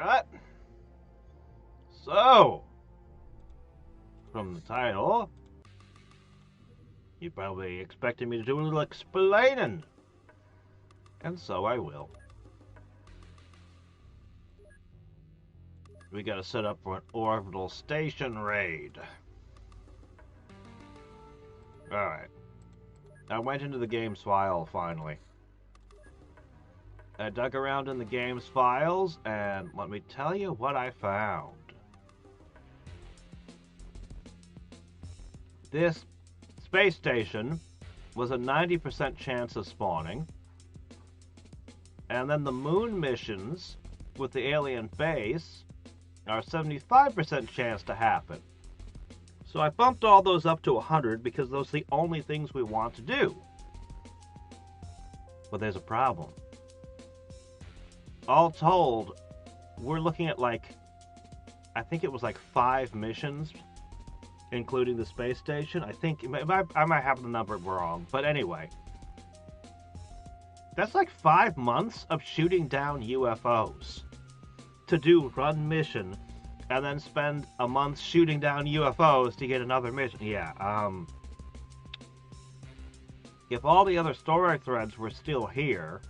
Alright. So, from the title, you probably expected me to do a little explaining. And so I will. We gotta set up for an orbital station raid. Alright. I went into the game's file finally. I dug around in the game's files, and let me tell you what I found. This space station was a 90% chance of spawning, and then the moon missions with the alien base are 75% chance to happen. So I bumped all those up to 100 because those are the only things we want to do. But there's a problem. All told, we're looking at I think it was 5 missions, including the space station. I think, I might have the number wrong, but anyway. That's 5 months of shooting down UFOs to do one mission, and then spend a month shooting down UFOs to get another mission. Yeah, if all the other story threads were still here,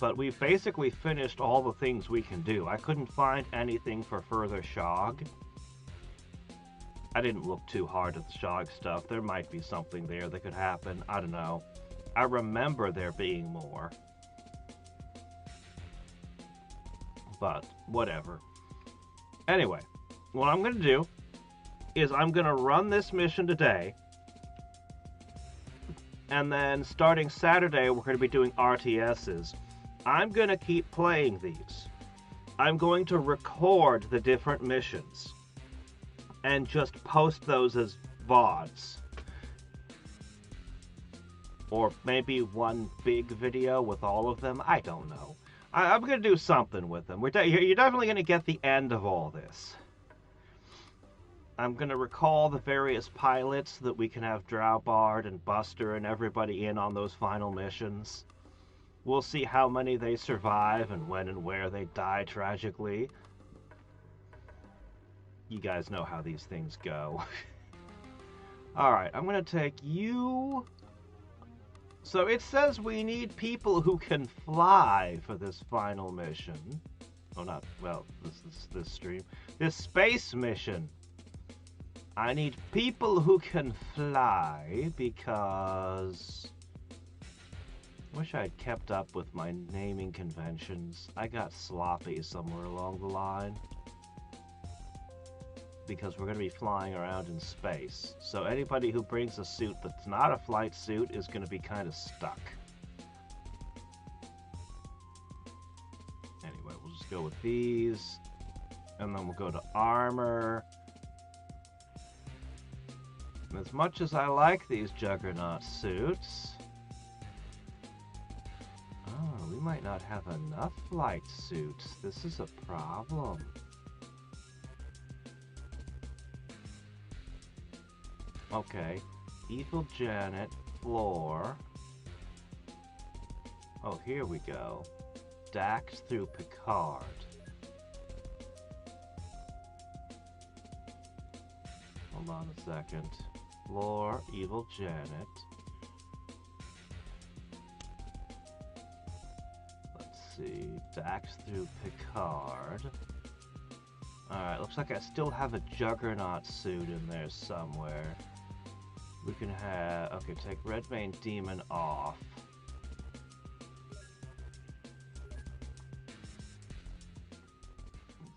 but we've basically finished all the things we can do. I couldn't find anything for further Shog. I didn't look too hard at the Shog stuff. There might be something there that could happen. I don't know. I remember there being more. But, whatever. Anyway, what I'm going to do is I'm going to run this mission today. And then starting Saturday, we're going to be doing RTSs. I'm going to keep playing these. I'm going to record the different missions and just post those as VODs. Or maybe one big video with all of them. I don't know. I'm going to do something with them. You're definitely going to get the end of all this. I'm going to recall the various pilots so that we can have Drowbard and Buster and everybody in on those final missions. We'll see how many they survive and when and where they die tragically. You guys know how these things go. Alright, I'm going to take you... So it says we need people who can fly for this final mission. Oh, not... Well, this stream. This space mission. I need people who can fly because... Wish I'd kept up with my naming conventions. I got sloppy somewhere along the line. Because we're going to be flying around in space. So anybody who brings a suit that's not a flight suit is going to be kind of stuck. Anyway, we'll just go with these. And then we'll go to armor. And as much as I like these Juggernaut suits... Oh, we might not have enough flight suits. This is a problem. Okay. Evil Janet, Floor. Oh, here we go. Dax through Picard. Hold on a second. Floor, Evil Janet. See, Dax through Picard. Alright, looks like I still have a Juggernaut suit in there somewhere. We can have... Okay, take Redmayne Demon off.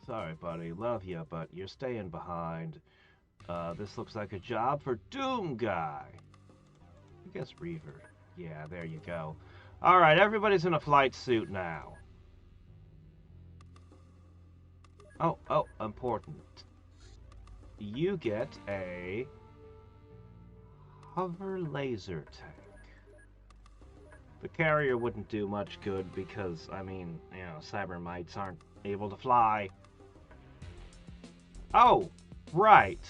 Sorry, buddy. Love you, but you're staying behind. This looks like a job for Doom Guy. I guess Reaver. Yeah, there you go. Alright, everybody's in a flight suit now. Oh, important. You get a hover laser tank. The carrier wouldn't do much good because, I mean, you know, cybermites aren't able to fly. Oh, right.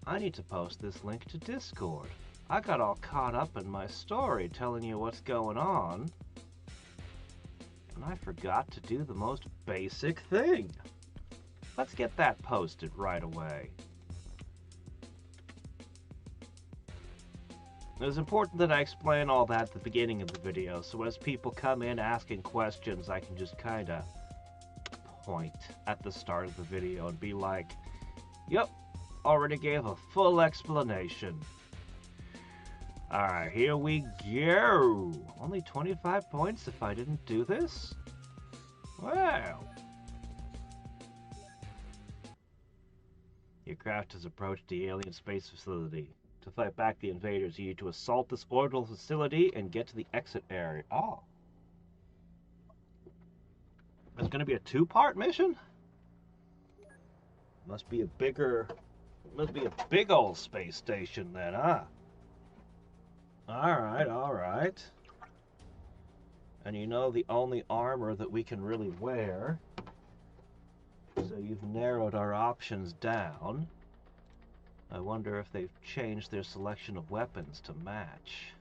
I need to post this link to Discord. I got all caught up in my story telling you what's going on, and I forgot to do the most basic thing. Let's get that posted right away. It was important that I explain all that at the beginning of the video, so as people come in asking questions, I can just kind of point at the start of the video and be like, yep, already gave a full explanation. Alright, here we go. Only 25 points if I didn't do this? Wow. Your craft has approached the alien space facility. To fight back the invaders, you need to assault this orbital facility and get to the exit area. Oh. There's going to be a two-part mission? Must be a big old space station then, huh? Alright, alright. And you know the only armor that we can really wear. So you've narrowed our options down. I wonder if they've changed their selection of weapons to match.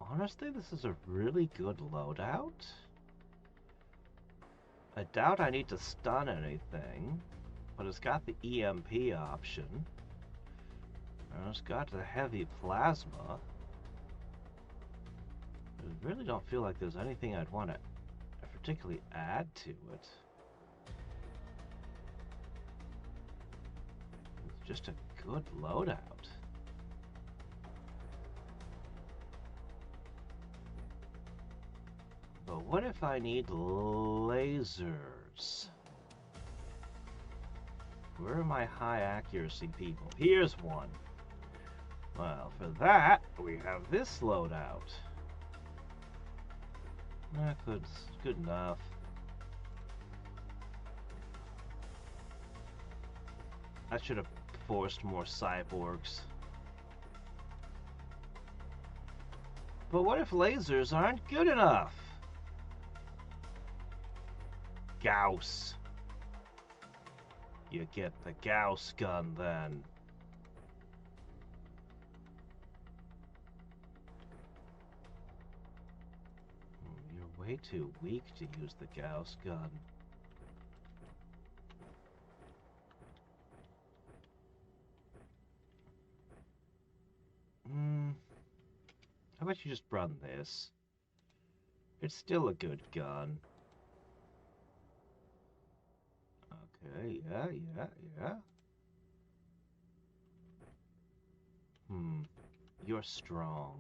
Honestly, this is a really good loadout. I doubt I need to stun anything, but it's got the EMP option. And it's got the heavy plasma. I really don't feel like there's anything I'd want to particularly add to it. It's just a good loadout. But what if I need lasers? Where are my high accuracy people? Here's one. Well, for that, we have this loadout. That's good enough. I should have forced more cyborgs. But what if lasers aren't good enough? Gauss. You get the Gauss gun then. You're way too weak to use the Gauss gun. How about you just run this? It's still a good gun. Okay, yeah. You're strong.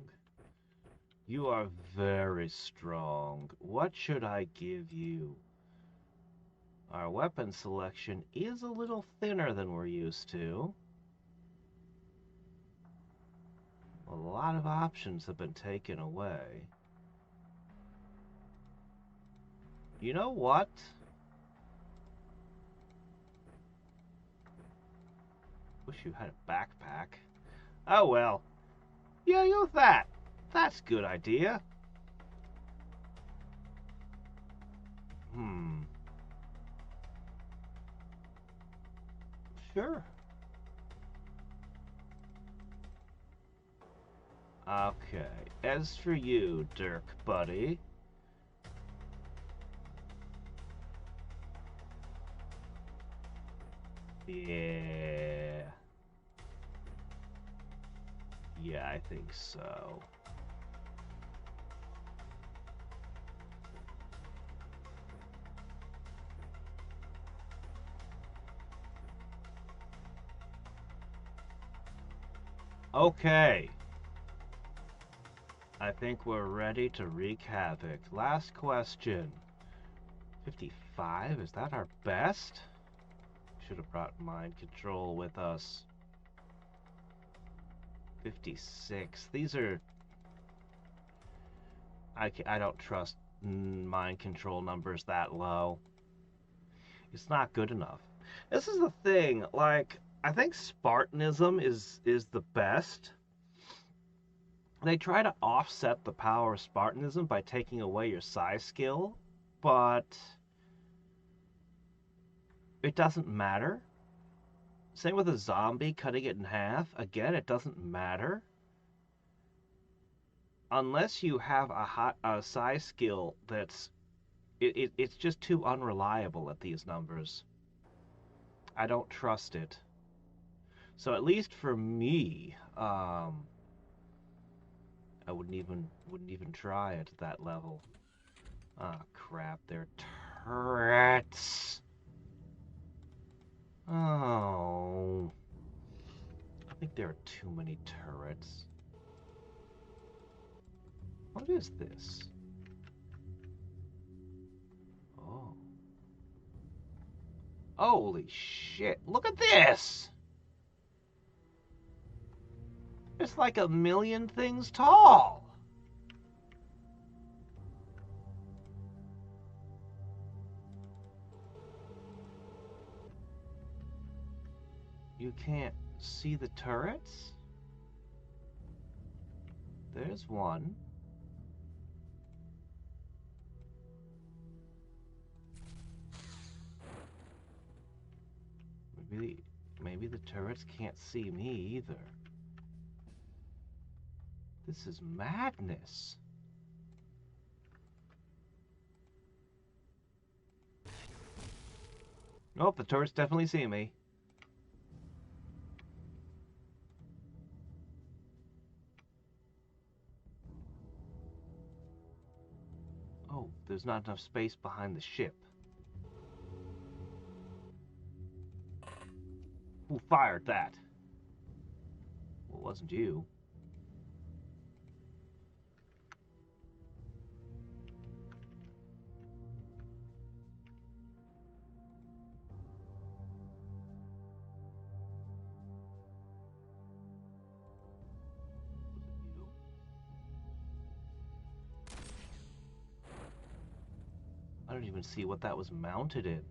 You are very strong. What should I give you? Our weapon selection is a little thinner than we're used to. A lot of options have been taken away. You know what? Wish you had a backpack. Oh well. Yeah, use that. That's a good idea. Sure. Okay, as for you, Dirk buddy. Yeah. Yeah, I think so. Okay. I think we're ready to wreak havoc. Last question. 55? Is that our best? Should have brought mind control with us. 56. These are... I don't trust mind control numbers that low. It's not good enough. This is the thing, like, I think Spartanism is the best. They try to offset the power of Spartanism by taking away your psi skill, but it doesn't matter. Same with a zombie, cutting it in half. Again, it doesn't matter. Unless you have a psi skill that's It's just too unreliable at these numbers. I don't trust it. So at least for me, I wouldn't even try it at that level. Ah, crap, they're turrets. Oh, I think there are too many turrets. What is this? Oh. Holy shit, look at this! It's like a million things tall! You can't see the turrets? There's one. Maybe the turrets can't see me either. This is madness. Nope, the turrets definitely see me. Oh, there's not enough space behind the ship. Who fired that? Well, it wasn't you. Was it you? I don't even see what that was mounted in.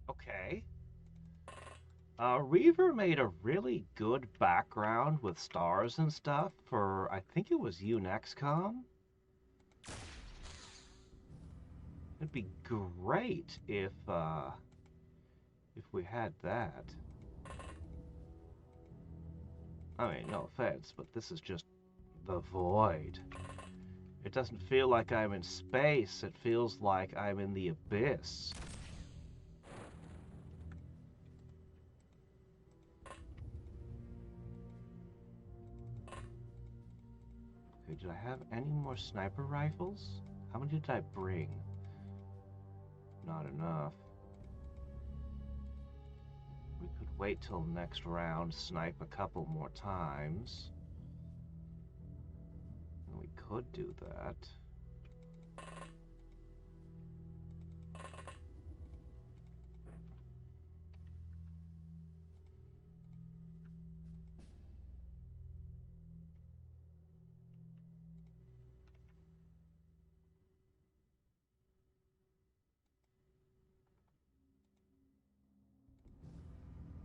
Okay. Reaver made a really good background with stars and stuff for, I think it was you and Xcom. It'd be great if we had that. I mean, no offense, but this is just the void. It doesn't feel like I'm in space, it feels like I'm in the abyss. Okay, did I have any more sniper rifles? How many did I bring? Not enough. We could wait till next round, snipe a couple more times. We could do that.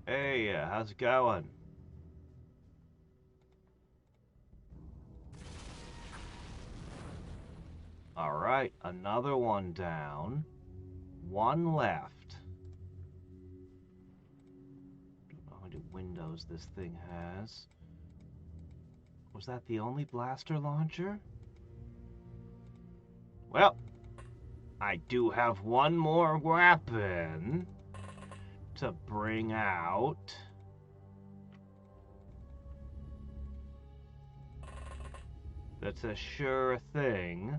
Hey, how's it going? Alright, another one down. One left. Don't know how many windows this thing has. Was that the only blaster launcher? Well, I do have one more weapon to bring out. That's a sure thing.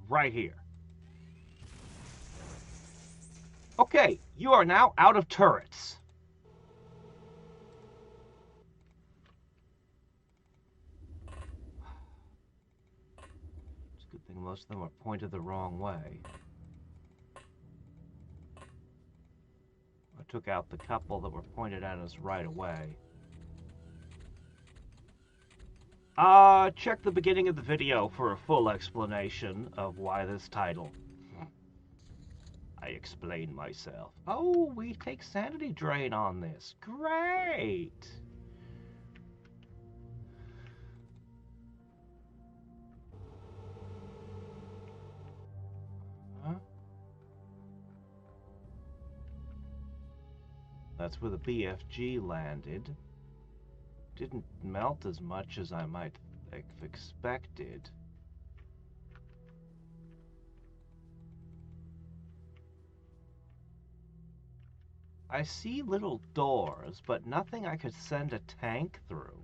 Right here. Okay, you are now out of turrets. It's a good thing most of them are pointed the wrong way. I took out the couple that were pointed at us right away. Check the beginning of the video for a full explanation of why this title. I explain myself. Oh, we take sanity drain on this. Great! That's where the BFG landed. Didn't melt as much as I might have expected. I see little doors, but nothing I could send a tank through.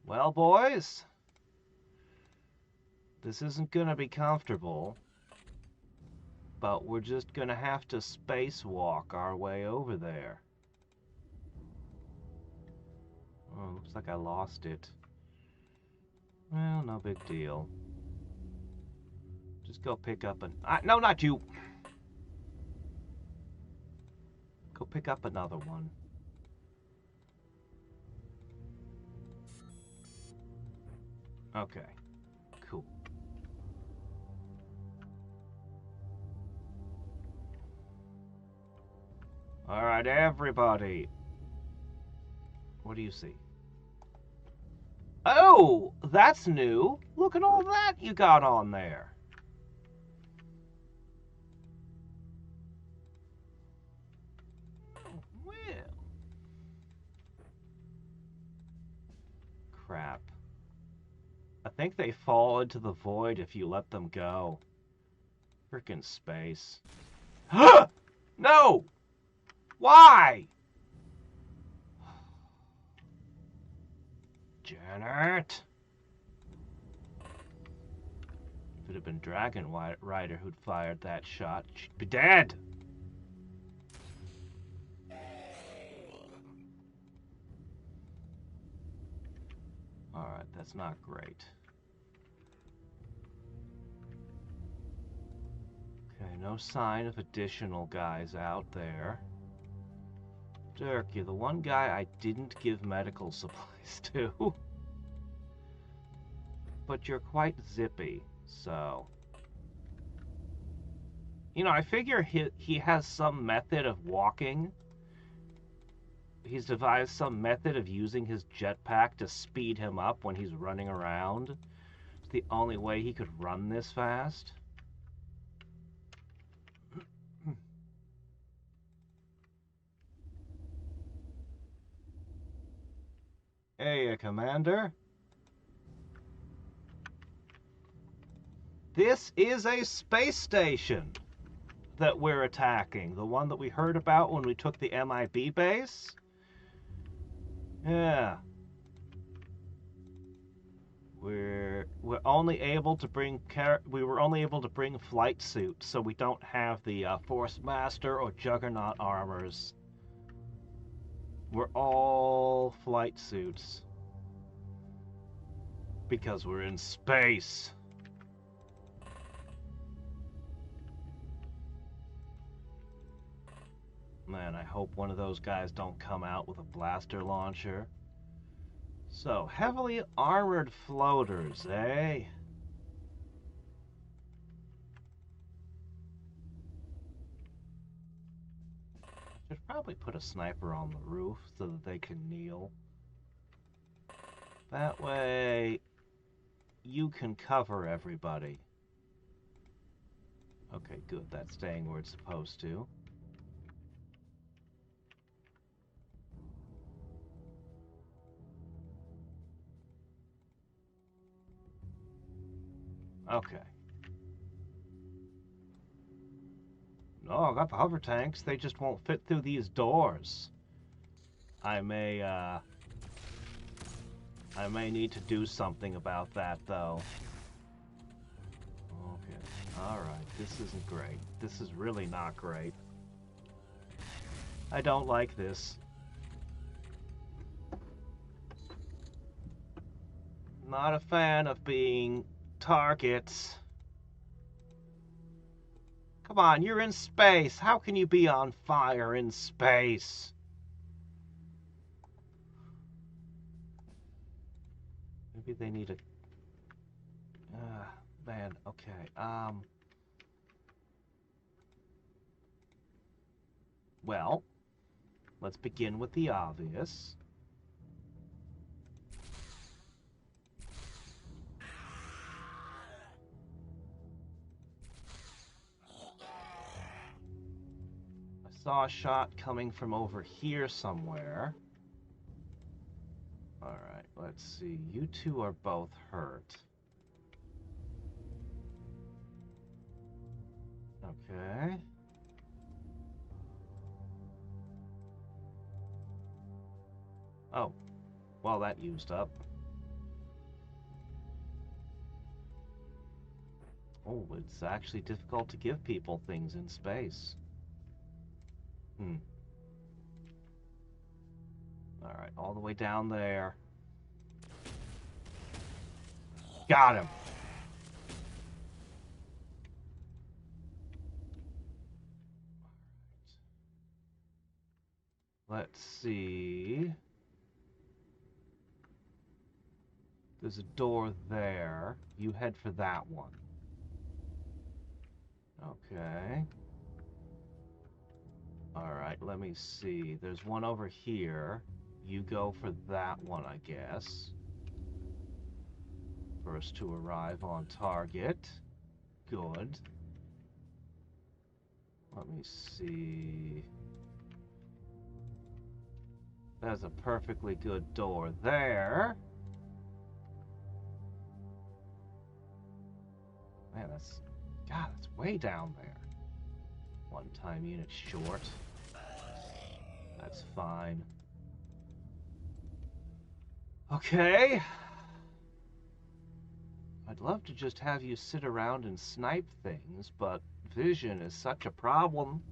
Well, boys, this isn't gonna be comfortable, but we're just gonna have to spacewalk our way over there. Oh, looks like I lost it. Well, no big deal. Just go pick up an... no, not you! Go pick up another one. Okay. Cool. Alright, everybody. What do you see? Oh! That's new! Look at all that you got on there. Crap. I think they fall into the void if you let them go. Frickin' space. No! Why? Janet? If it had been Dragon Rider who'd fired that shot, she'd be dead! Alright, that's not great. Okay, no sign of additional guys out there. Dirk, you're the one guy I didn't give medical supplies to. But you're quite zippy, so... You know, I figure he has some method of walking. He's devised some method of using his jetpack to speed him up when he's running around. It's the only way he could run this fast. Hey, Commander. This is a space station that we're attacking. The one that we heard about when we took the MIB base. Yeah. We were only able to bring flight suits, so we don't have the Force Master or Juggernaut armors. We're all flight suits because we're in space. Man, I hope one of those guys don't come out with a blaster launcher. So, heavily armored floaters, eh? Should probably put a sniper on the roof so that they can kneel. That way, you can cover everybody. Okay, good. That's staying where it's supposed to. Okay. No, I got the hover tanks. They just won't fit through these doors. I may need to do something about that, though. Okay. Alright. This isn't great. This is really not great. I don't like this. Not a fan of being targets. Come on, you're in space. How can you be on fire in space? Maybe they need a... man, okay. Well, let's begin with the obvious. saw a shot coming from over here somewhere. Alright, let's see. You two are both hurt. Okay. Oh. Well, that used up. Oh, it's actually difficult to give people things in space. Alright, all the way down there. Got him! Let's see... There's a door there. You head for that one. Okay. Alright, let me see. There's one over here. You go for that one, I guess. First to arrive on target. Good. Let me see. There's a perfectly good door there. Man, that's... God, that's way down there. One-time unit short. That's fine. Okay. I'd love to just have you sit around and snipe things, but vision is such a problem.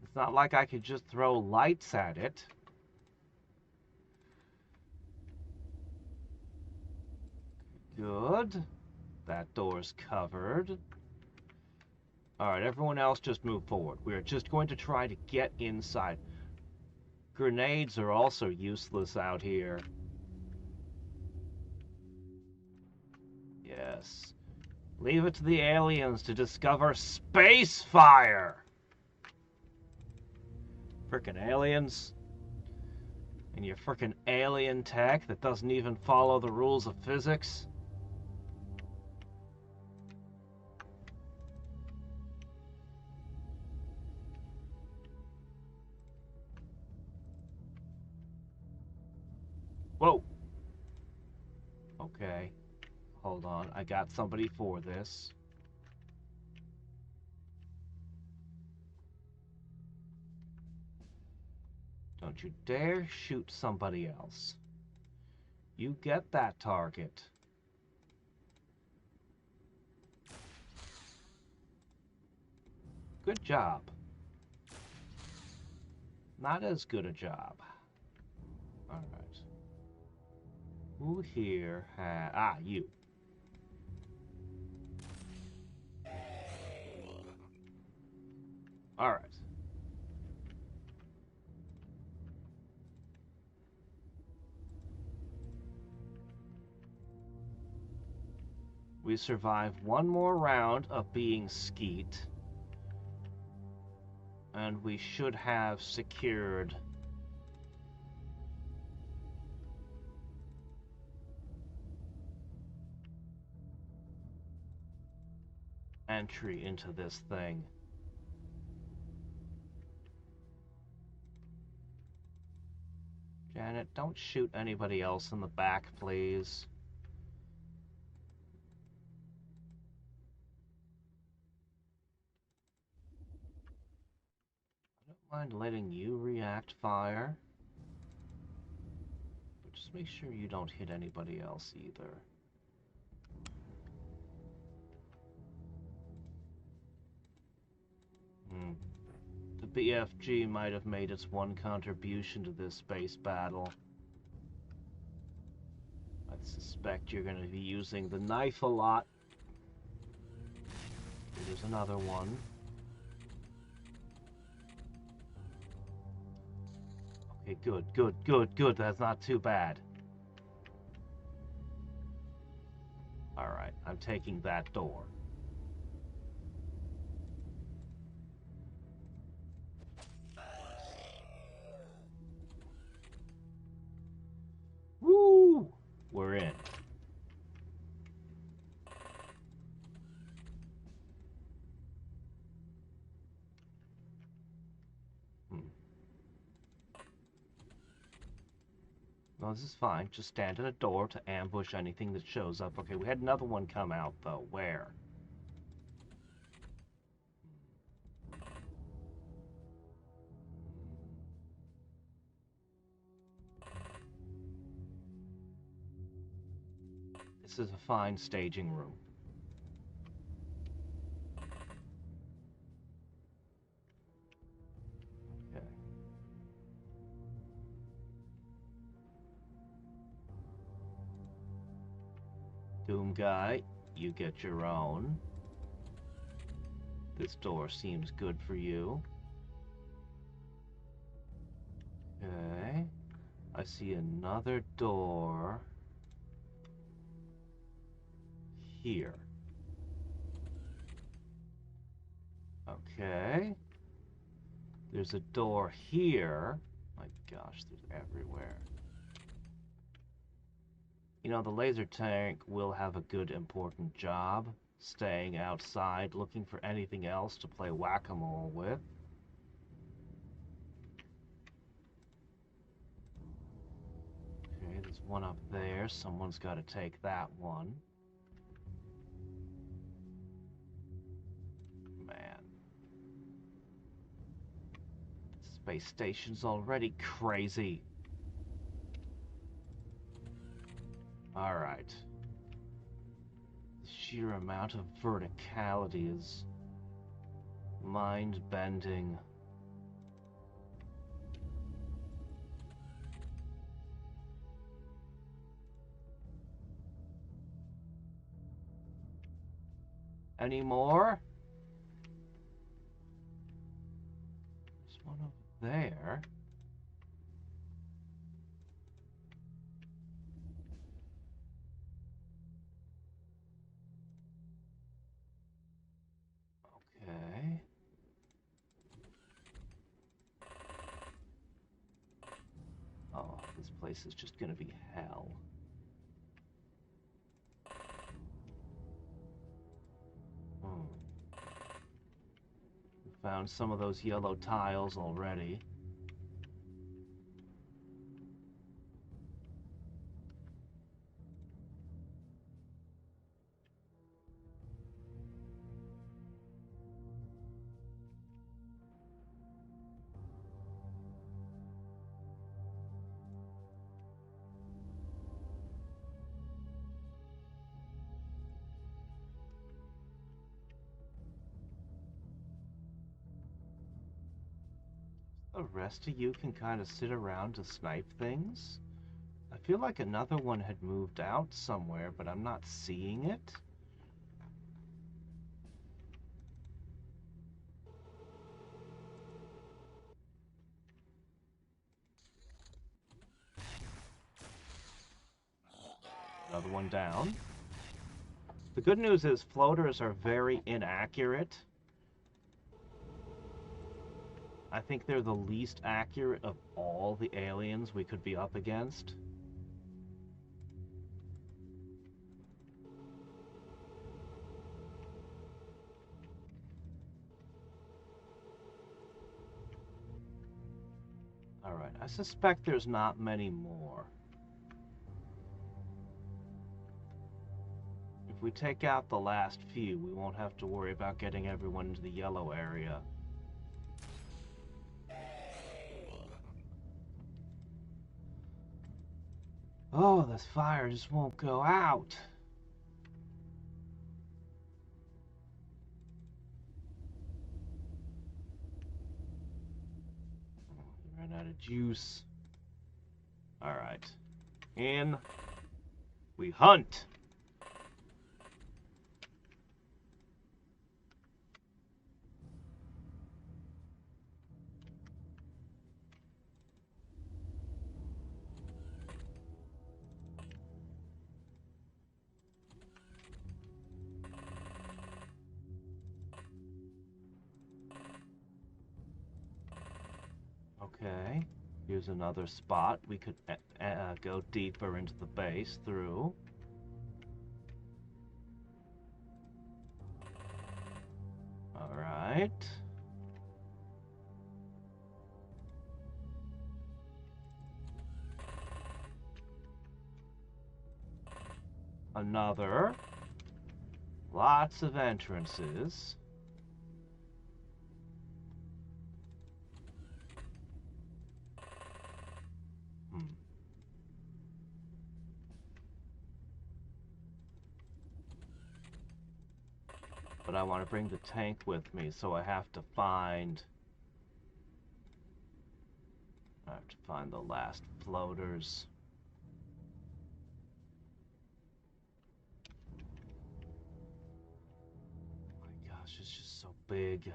It's not like I could just throw lights at it. Good. That door's covered. Alright, everyone else just move forward. We're just going to try to get inside. Grenades are also useless out here. Yes. Leave it to the aliens to discover space fire! Frickin' aliens. And your frickin' alien tech that doesn't even follow the rules of physics. Whoa. Okay. Hold on. I got somebody for this. Don't you dare shoot somebody else. You get that target. Good job. Not as good a job. Alright. Who here has... Ah, you. Alright. We survive one more round of being skeet. And we should have secured entry into this thing. Janet, don't shoot anybody else in the back, please. I don't mind letting you react fire. But just make sure you don't hit anybody else either. The BFG might have made its one contribution to this space battle. I suspect you're going to be using the knife a lot. There's another one. Okay, good. That's not too bad. Alright, I'm taking that door. Woo! We're in. Well, this is fine. Just stand at a door to ambush anything that shows up. Okay, we had another one come out, though. Where? This is a fine staging room. Okay. Doom guy, you get your own. This door seems good for you. Okay. I see another door here. Okay. There's a door here. My gosh, there's everywhere. You know, the laser tank will have a good, important job staying outside, looking for anything else to play whack-a-mole with. Okay, there's one up there. Someone's got to take that one. Man. Space station's already crazy. Alright. The sheer amount of verticality is mind-bending. Any more? There's one over there. Okay. Oh, this place is just gonna be hell. We found some of those yellow tiles already. The rest of you can kind of sit around to snipe things. I feel like another one had moved out somewhere, but I'm not seeing it. Another one down. The good news is floaters are very inaccurate. I think they're the least accurate of all the aliens we could be up against. Alright, I suspect there's not many more. If we take out the last few, we won't have to worry about getting everyone into the yellow area. Oh, this fire just won't go out. Ran out of juice. Alright. In we hunt. Okay, here's another spot. We could go deeper into the base through. Alright. another. Lots of entrances. But I want to bring the tank with me, so I have to find the last floaters. Oh my gosh, it's just so big.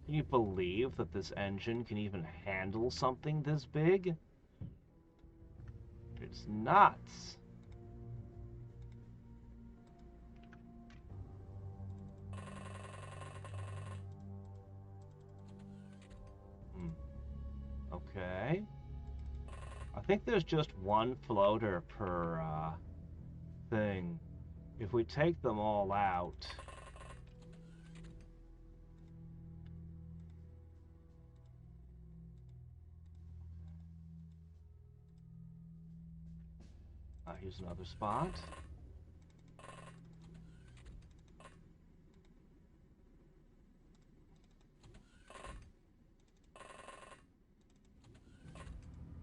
Can you believe that this engine can even handle something this big? It's nuts. Okay. I think there's just one floater per thing. If we take them all out... here's another spot.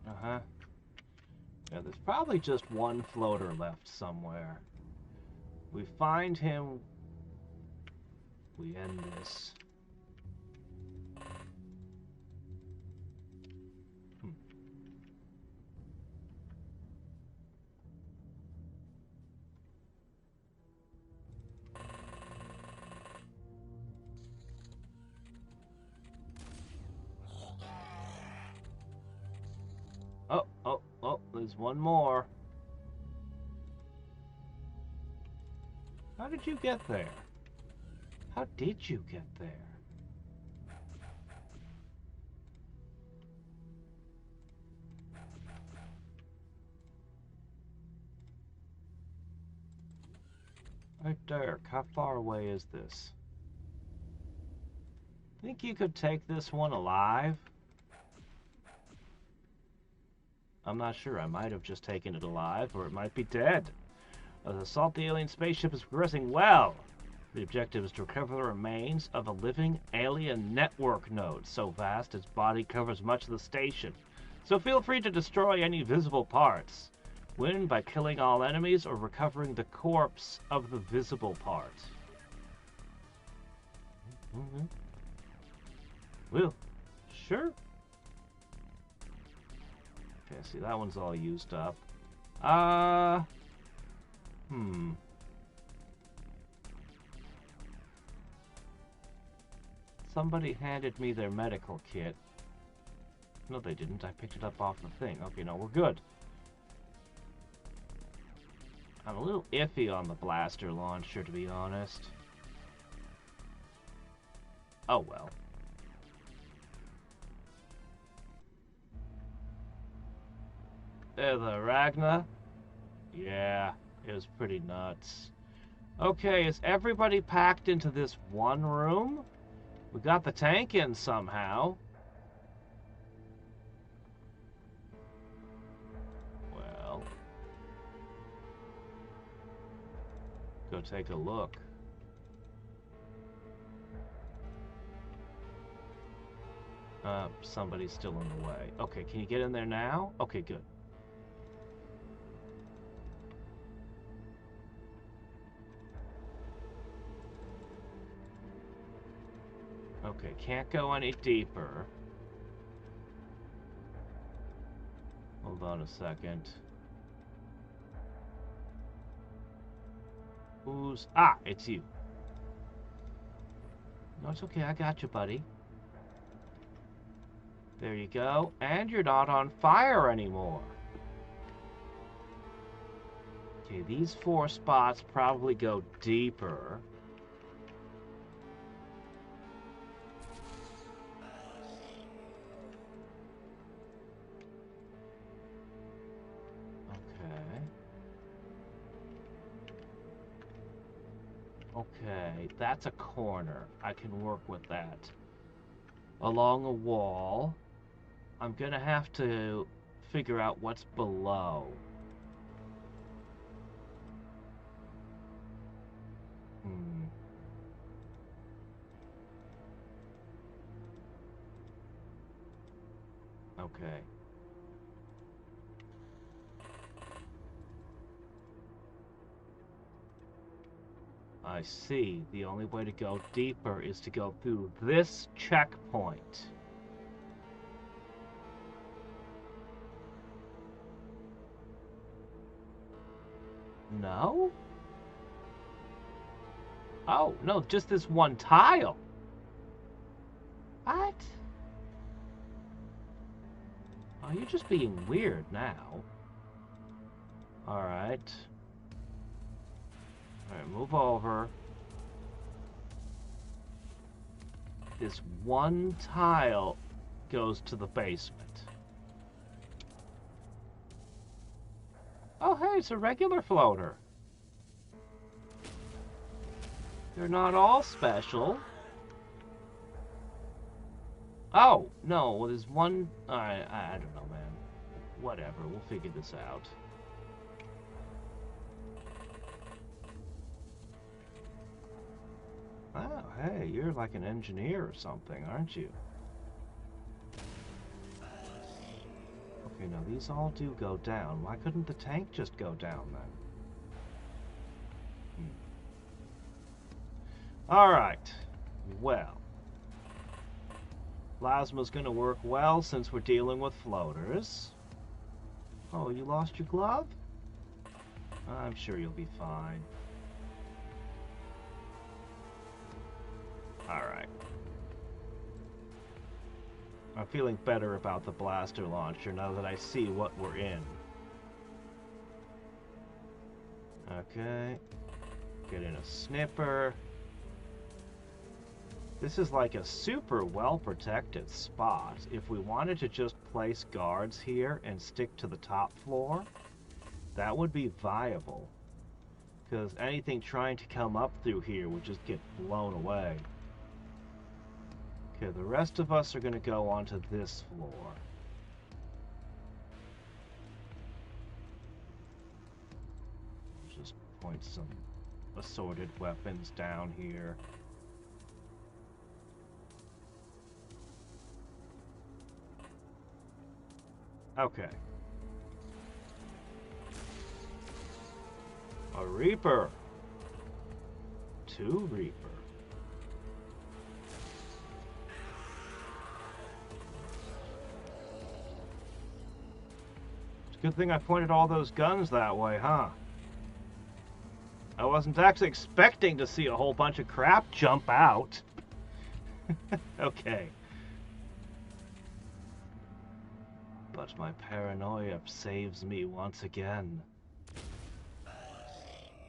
Uh-huh. Yeah, there's probably just one floater left somewhere. We find him. We end this. Oh, there's one more. How did you get there? How did you get there? Right there. How far away is this? Think you could take this one alive? I'm not sure. I might have just taken it alive, or it might be dead. The assault the alien spaceship is progressing well. The objective is to recover the remains of a living alien network node so vast its body covers much of the station. So feel free to destroy any visible parts. Win by killing all enemies or recovering the corpse of the visible part. Well, sure. Okay, see, that one's all used up. Somebody handed me their medical kit. No, they didn't. I picked it up off the thing. Okay, no, we're good. I'm a little iffy on the blaster launcher, to be honest. Oh, well. There, the Ragna. Yeah, it was pretty nuts. Okay, is everybody packed into this one room? We got the tank in somehow. Well, go take a look. Somebody's still in the way. Okay, can you get in there now? Okay, good. Okay, can't go any deeper. Hold on a second. Who's... Ah, it's you. No, it's okay. I got you, buddy. There you go. And you're not on fire anymore. Okay, these 4 spots probably go deeper. Okay, that's a corner. I can work with that. Along a wall. I'm gonna have to figure out what's below. Okay. I see. The only way to go deeper is to go through this checkpoint. No? Oh, no, just this one tile. What? Oh, you're just being weird now. Alright. Alright, move over. This one tile goes to the basement. Oh, hey, it's a regular floater. They're not all special. Oh, no, well, there's one... I don't know, man. Whatever, we'll figure this out. Oh, hey, you're like an engineer or something, aren't you? Okay, now these all do go down. Why couldn't the tank just go down, then? Alright. Well. Plasma's gonna work well since we're dealing with floaters. Oh, you lost your glove? I'm sure you'll be fine. Alright. I'm feeling better about the blaster launcher now that I see what we're in. Okay. Get in a snipper. This is like a super well-protected spot. If we wanted to just place guards here and stick to the top floor, that would be viable. Because anything trying to come up through here would just get blown away. Okay, the rest of us are going to go onto this floor. Just point some assorted weapons down here. Okay. A Reaper. 2 Reaper. It's a good thing I pointed all those guns that way, huh? I wasn't actually expecting to see a whole bunch of crap jump out. Okay. But my paranoia saves me once again.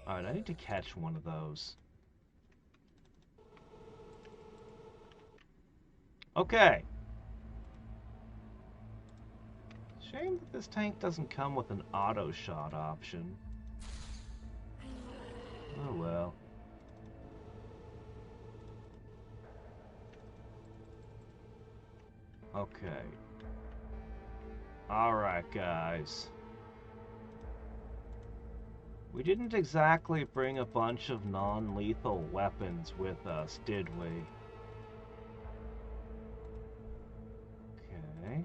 Alright, I need to catch one of those. Okay. Shame that this tank doesn't come with an auto shot option. Oh well. Okay. Alright, guys. We didn't exactly bring a bunch of non-lethal weapons with us, did we? Okay.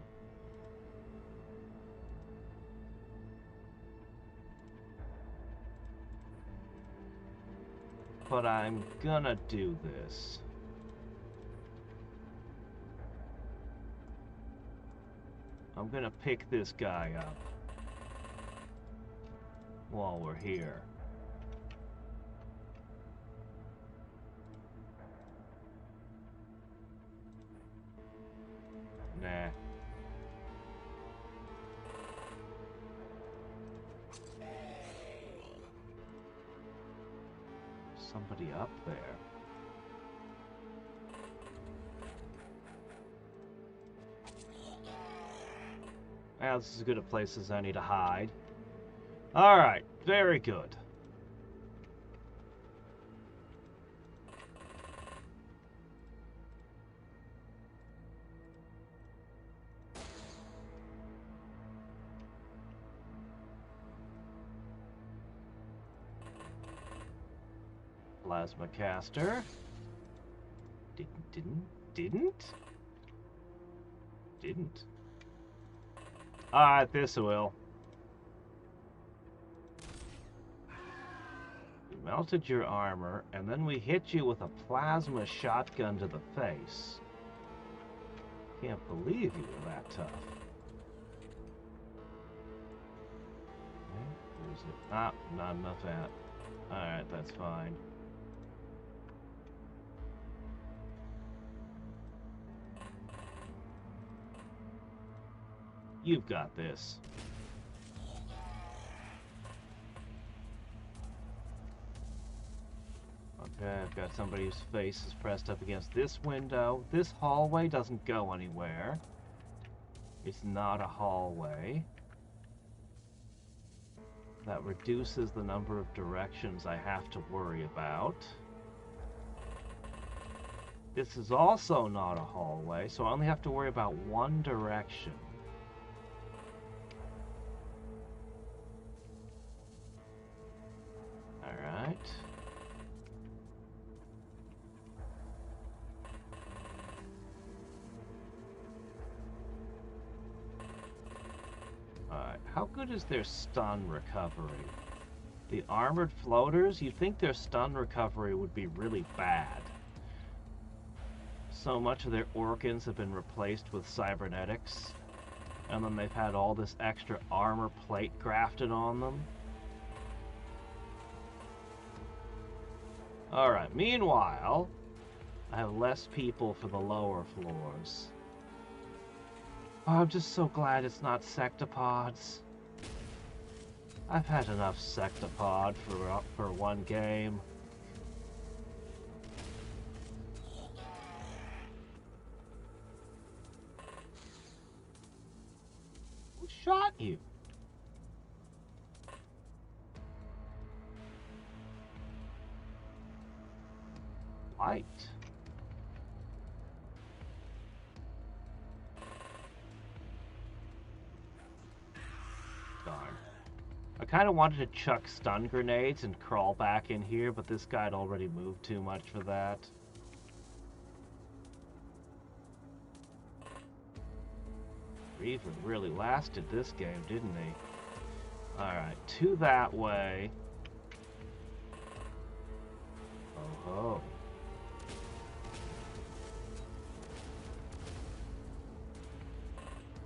But I'm gonna do this. I'm gonna pick this guy up while we're here. Nah. Somebody up there. Well, this is as good a place as any to hide. Alright, very good. plasma caster. Didn't? Alright, this will. We melted your armor, and then we hit you with a plasma shotgun to the face. Can't believe you were that tough. Okay, where's it? Ah, not enough at. Alright, that's fine. You've got this. Okay, I've got somebody whose face is pressed up against this window. This hallway doesn't go anywhere. It's not a hallway. That reduces the number of directions I have to worry about. This is also not a hallway, so I only have to worry about one direction. Alright. Alright, how good is their stun recovery? The armored floaters, you'd think their stun recovery would be really bad. So much of their organs have been replaced with cybernetics, and then they've had all this extra armor plate grafted on them. Alright, meanwhile, I have less people for the lower floors. Oh, I'm just so glad it's not sectopods. I've had enough sectopod for one game. Who shot you? Light. Darn. I kind of wanted to chuck stun grenades and crawl back in here, but this guy'd already moved too much for that. Reaver really lasted this game, didn't he? Alright, to that way. Oh ho.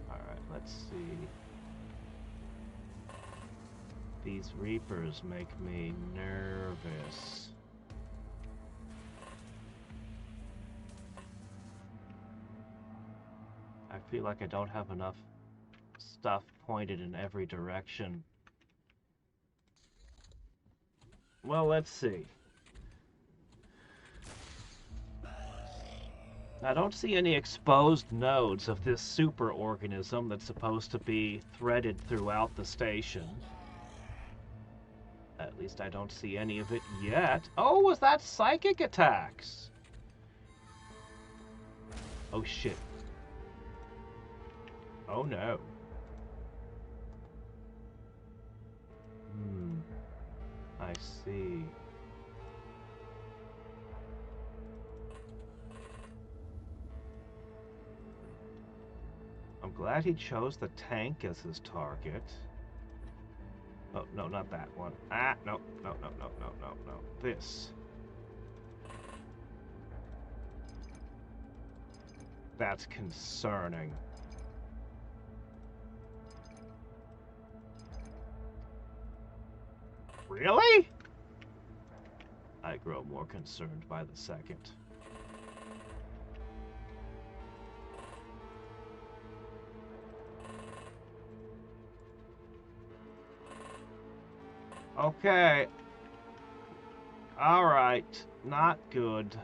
Alright, let's see. These Reapers make me nervous. I feel like I don't have enough stuff pointed in every direction. Well, let's see. I don't see any exposed nodes of this superorganism that's supposed to be threaded throughout the station. At least I don't see any of it yet. Oh, was that psychic attacks? Oh shit. Oh no. I see. I'm glad he chose the tank as his target. Oh, no, not that one. Ah, no. This. That's concerning. Really? I grow more concerned by the second. Okay. Alright. Not good.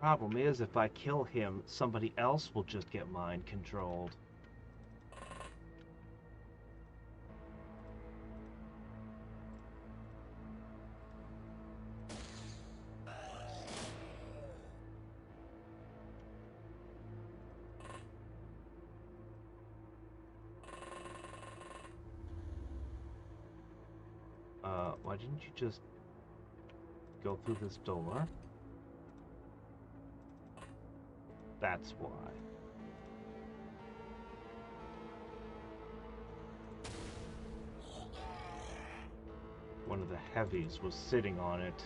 Problem is, if I kill him, somebody else will just get mind controlled. Why didn't you just go through this door? That's why. One of the heavies was sitting on it.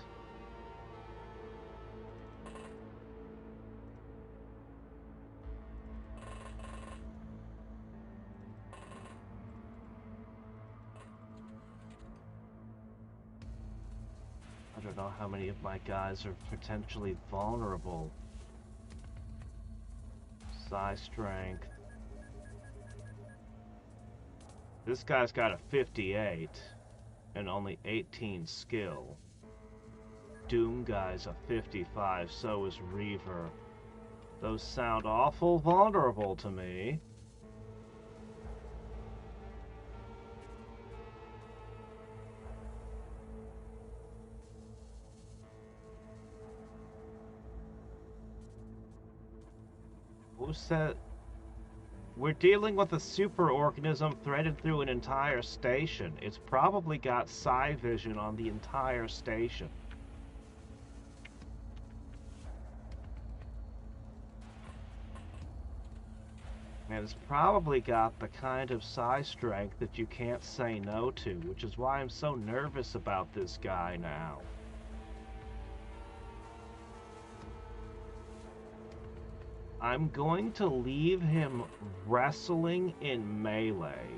I don't know how many of my guys are potentially vulnerable. Psi strength. This guy's got a 58 and only 18 skill. Doom guy's a 55, so is Reaver. Those sound awful vulnerable to me. Who said... We're dealing with a superorganism threaded through an entire station. It's probably got psi vision on the entire station. And it's probably got the kind of psi strength that you can't say no to, which is why I'm so nervous about this guy now. I'm going to leave him wrestling in melee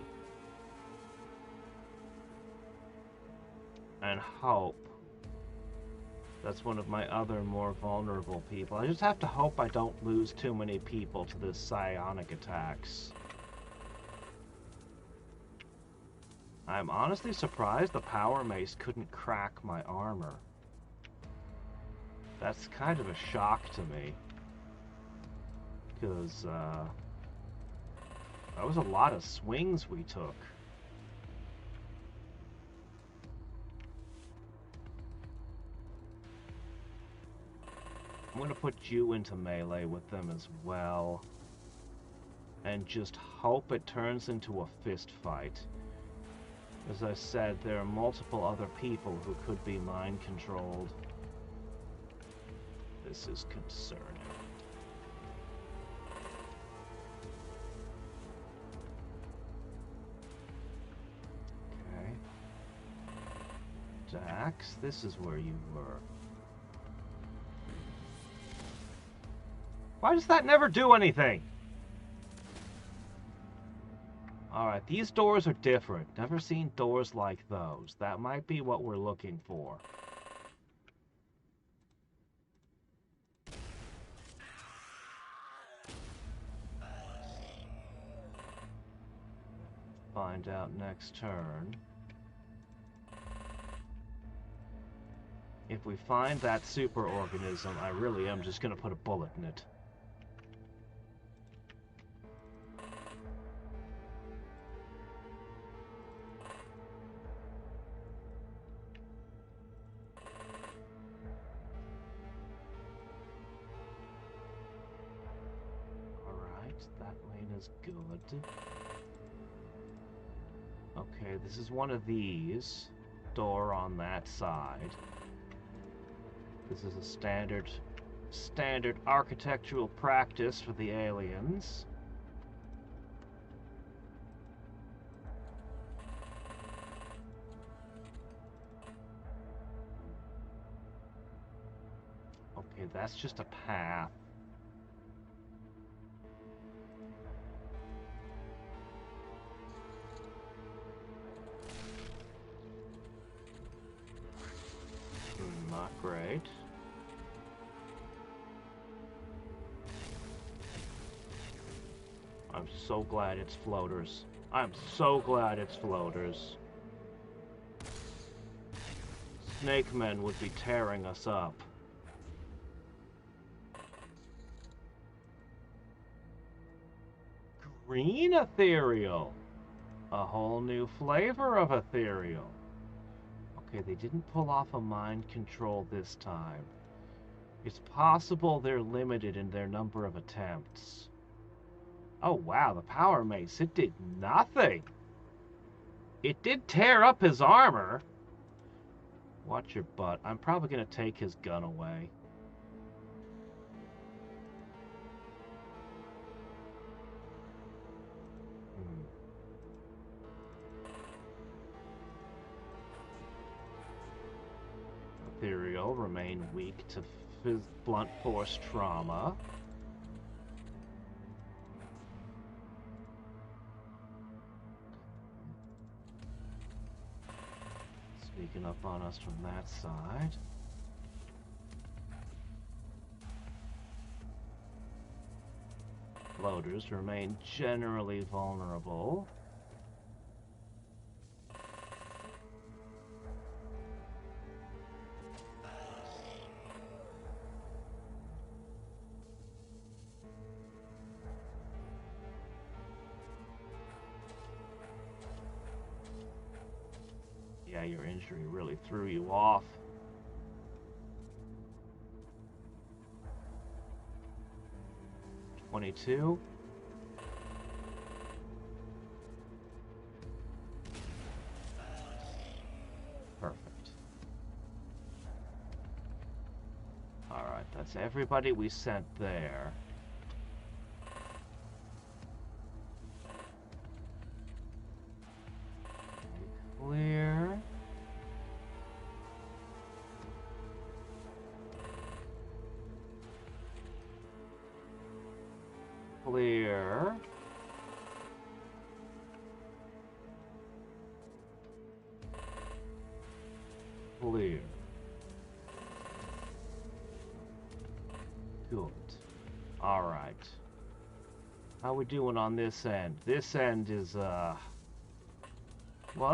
and hope that's one of my other more vulnerable people. I just have to hope I don't lose too many people to this psionic attacks. I'm honestly surprised the power mace couldn't crack my armor. That's kind of a shock to me. Because, that was a lot of swings we took. I'm going to put you into melee with them as well. And just hope it turns into a fist fight. As I said, there are multiple other people who could be mind-controlled. This is concerning. Dax, this is where you were. Why does that never do anything? Alright, these doors are different. Never seen doors like those. That might be what we're looking for. Find out next turn. If we find that superorganism, I really am just going to put a bullet in it. Alright, that lane is good. Okay, this is one of these. Door on that side. This is a standard architectural practice for the aliens. Okay, that's just a path. Not great. I'm so glad it's floaters. I'm so glad it's floaters. Snake men would be tearing us up. Green ethereal. A whole new flavor of ethereal. Okay, they didn't pull off a mind control this time. It's possible they're limited in their number of attempts. Oh wow, the power mace, it did nothing. It did tear up his armor, Watch your butt. I'm probably gonna take his gun away. Ethereal remain weak to blunt force trauma. Sneaking up on us from that side. Floaters remain generally vulnerable. Yeah, your injury really threw you off. $22. Perfect. Alright, that's everybody we sent there. Clear. Clear. Clear. Good. All right. How we doing on this end? This end is, well,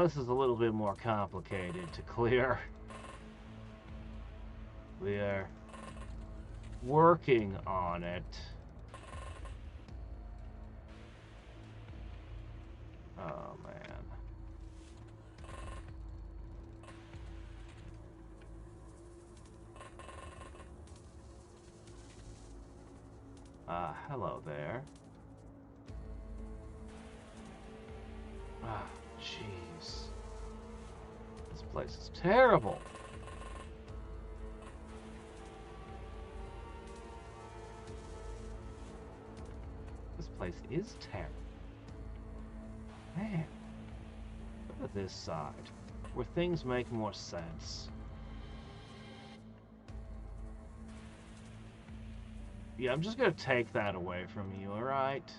this is a little bit more complicated to clear. We are working on it. Oh, man. Hello there. Ah, jeez. This place is terrible. This place is terrible. Man, look at this side, where things make more sense. Yeah, I'm just gonna take that away from you, alright?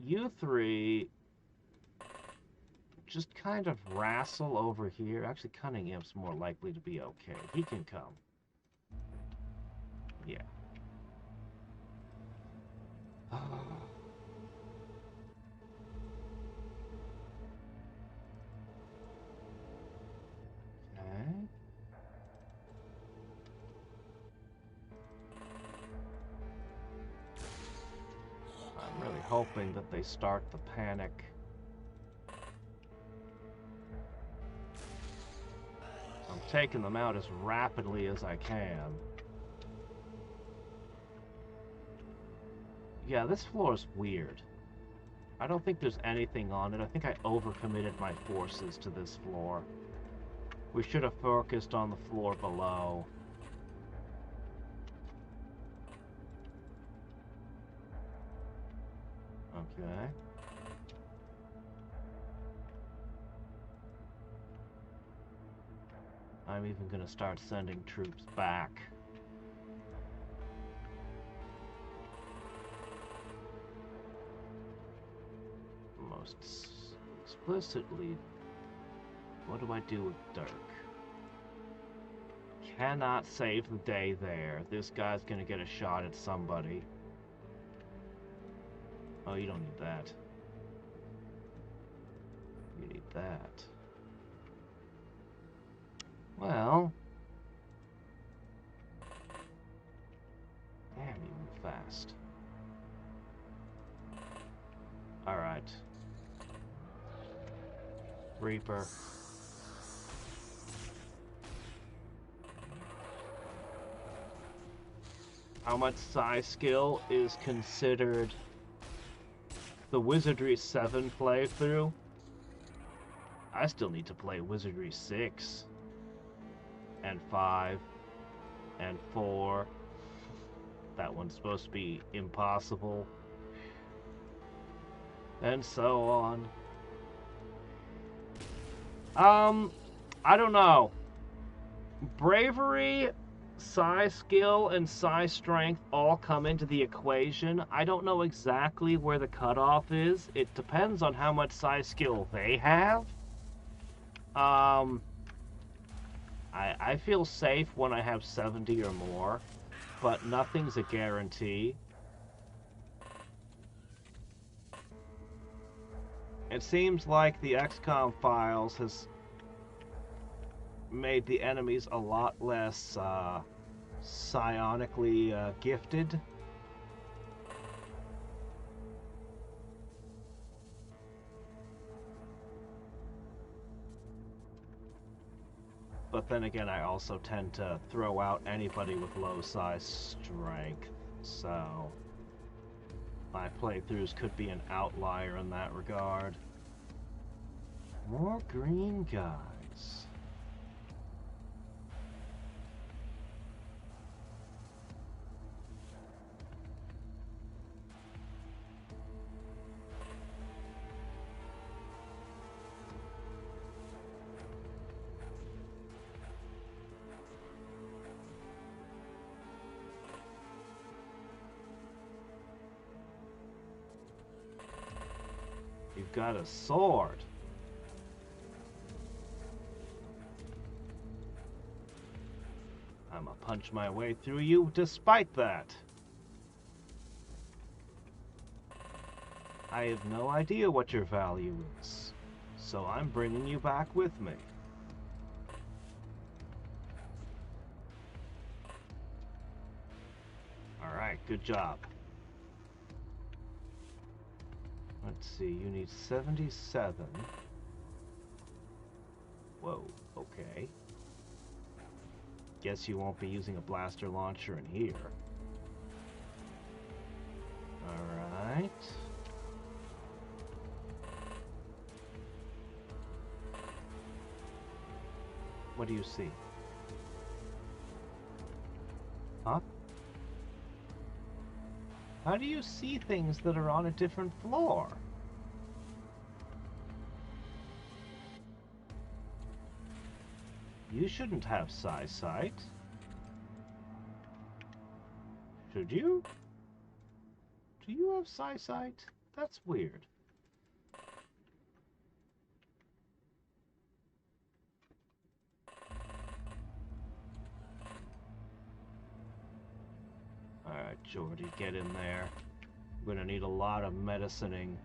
You three just kind of wrestle over here. Actually, Cunningham's more likely to be okay. He can come. Yeah. Okay. I'm really hoping that they start the panic. I'm taking them out as rapidly as I can. Yeah, this floor is weird. I don't think there's anything on it. I think I overcommitted my forces to this floor. We should have focused on the floor below. Okay. I'm even gonna start sending troops back. Most explicitly, what do I do with Dirk? Cannot save the day there. This guy's gonna get a shot at somebody. Oh, you don't need that. You need that. Well... Damn, you move fast. Alright. Reaper. How much psi skill is considered the Wizardry 7 playthrough? I still need to play Wizardry 6 and 5 and 4. That one's supposed to be impossible. And so on. I don't know. Bravery, psi skill, and psi strength all come into the equation. I don't know exactly where the cutoff is. It depends on how much psi skill they have. I feel safe when I have 70 or more, but nothing's a guarantee. It seems like the Xcom Files has made the enemies a lot less psionically gifted. But then again, I also tend to throw out anybody with low size strength, so my playthroughs could be an outlier in that regard. More green guys. You've got a sword. I'ma punch my way through you despite that. I have no idea what your value is, so I'm bringing you back with me. Alright, good job. Let's see, you need 77. Whoa, okay. Guess you won't be using a blaster launcher in here. Alright. What do you see? Huh? How do you see things that are on a different floor? You shouldn't have psi sight. Should you? Do you have psi sight? That's weird. Alright, Jordy, get in there. We're gonna need a lot of medicining.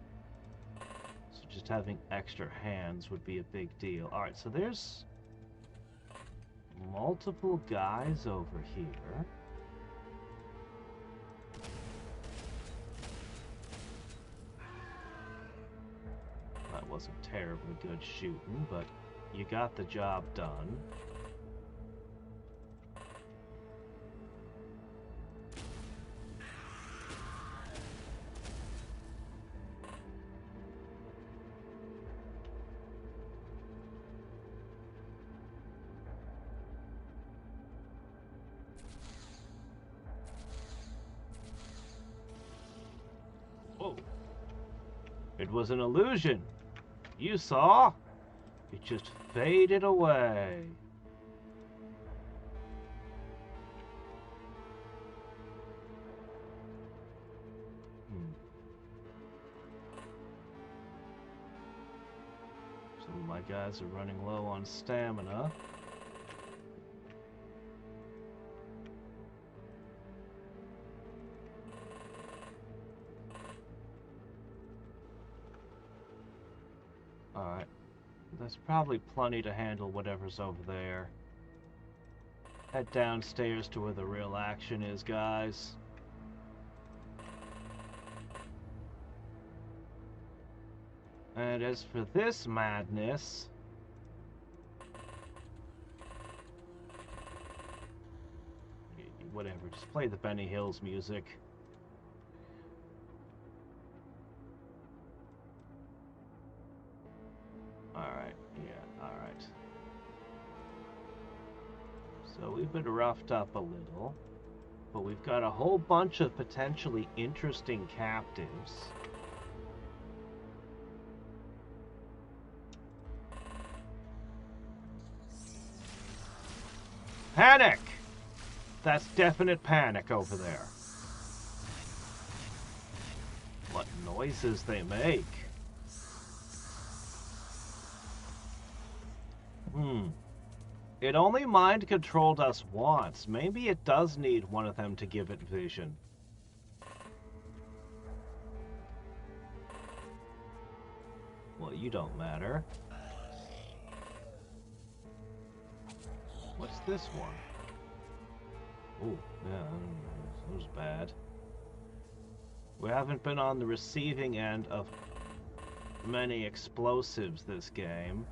So just having extra hands would be a big deal. Alright, so there's multiple guys over here. That wasn't terribly good shooting, but you got the job done. Whoa. It was an illusion. You saw? It just faded away. Some of my guys are running low on stamina. Alright. There's probably plenty to handle whatever's over there. Head downstairs to where the real action is, guys. And as for this madness... whatever, just play the Benny Hills music. Alright, yeah. We've been roughed up a little, but we've got a whole bunch of potentially interesting captives. Panic! That's definite panic over there. What noises they make. It only mind-controlled us once. Maybe it does need one of them to give it vision. Well, you don't matter. What's this one? Oh, yeah, that was bad. We haven't been on the receiving end of many explosives this game,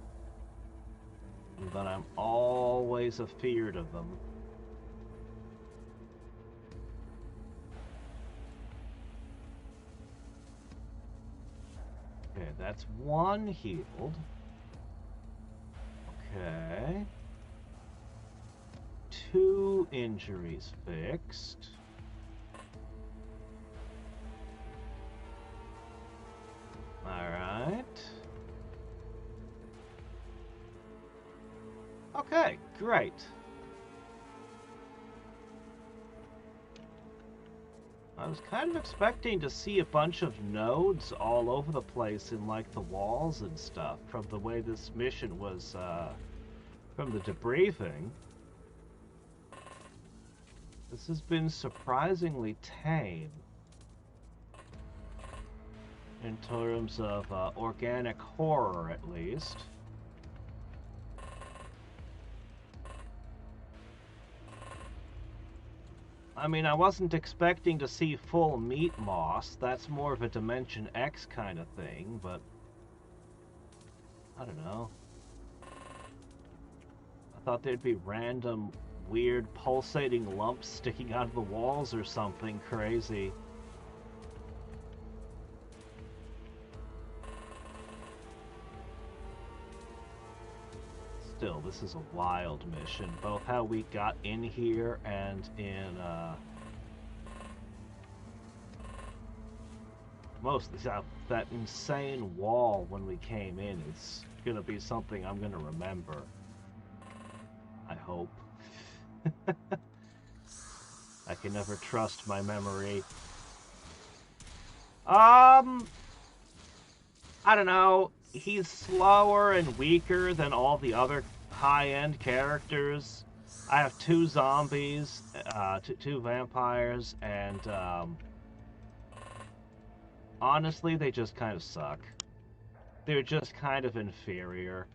but I'm always afeared of them. Okay, that's one healed. Okay. 2 injuries fixed. Alright. Okay, great. I was kind of expecting to see a bunch of nodes all over the place in, like, the walls and stuff from the way this mission was, from the debriefing. This has been surprisingly tame in terms of organic horror, at least. I mean, I wasn't expecting to see full meat moss. That's more of a Dimension X kind of thing, but I don't know. I thought there'd be random weird pulsating lumps sticking out of the walls or something crazy. Still, this is a wild mission, both how we got in here and in mostly that insane wall when we came in. It's gonna be something I'm gonna remember, I hope. I can never trust my memory. I don't know. He's slower and weaker than all the other high-end characters. I have 2 zombies, 2 vampires, and honestly, they just kind of suck. They're just kind of inferior.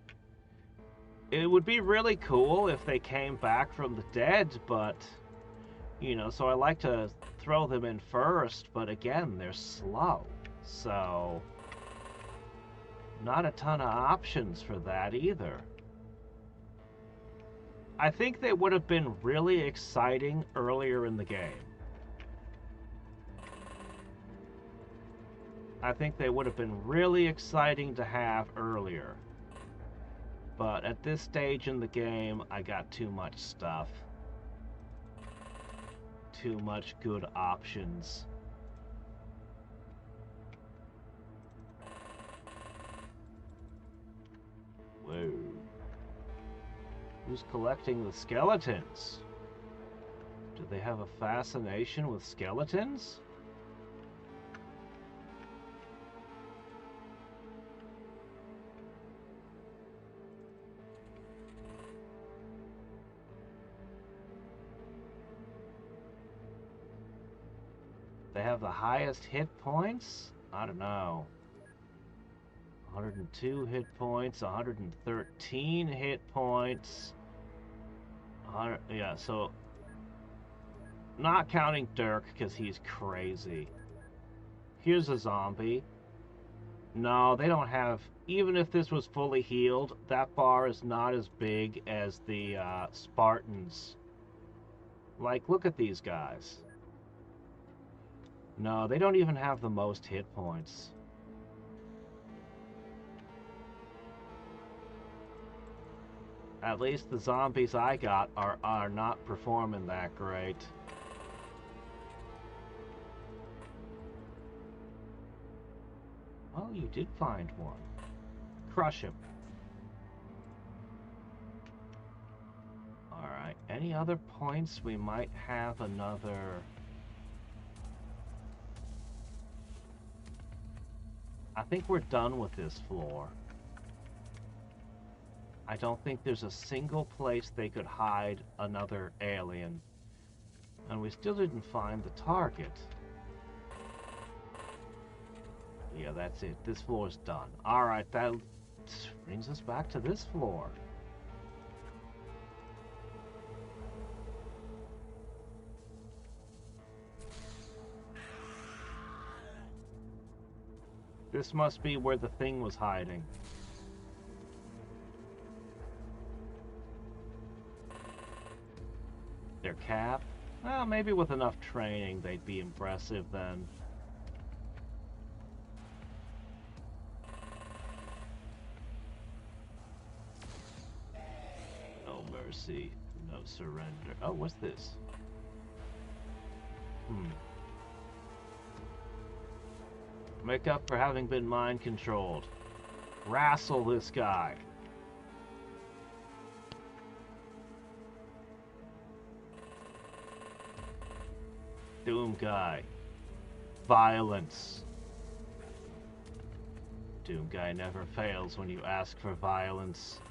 It would be really cool if they came back from the dead, but, you know, so I like to throw them in first, but again, they're slow. So, not a ton of options for that either. I think they would have been really exciting earlier in the game. I think they would have been really exciting to have earlier. But at this stage in the game, I got too much stuff. Too much good options. Whoa. Who's collecting the skeletons? Do they have a fascination with skeletons? They have the highest hit points? I don't know. 102 hit points, 113 hit points. 100, yeah, so not counting Dirk because he's crazy. Here's a zombie. No, they don't have, even if this was fully healed, that bar is not as big as the Spartans. Like, look at these guys. No, they don't even have the most hit points. At least the zombies I got are not performing that great. Oh, you did find one. Crush him. Alright, any other points? We might have another... I think we're done with this floor. I don't think there's a single place they could hide another alien. And we still didn't find the target. Yeah, that's it. This floor's done. Alright, that brings us back to this floor. This must be where the thing was hiding. Their cap? Well, maybe with enough training they'd be impressive then. No mercy, no surrender. Oh, what's this? Make up for having been mind controlled. Wrestle this guy. Doom guy. Violence. Doom guy never fails when you ask for violence.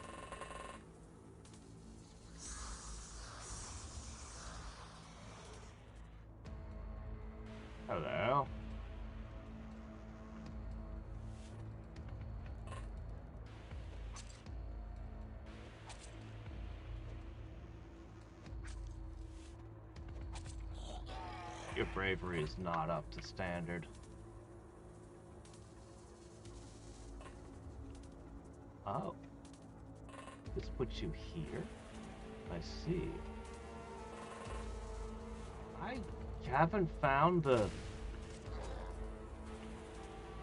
Hello. Your bravery is not up to standard. Oh. This puts you here? I see. I haven't found the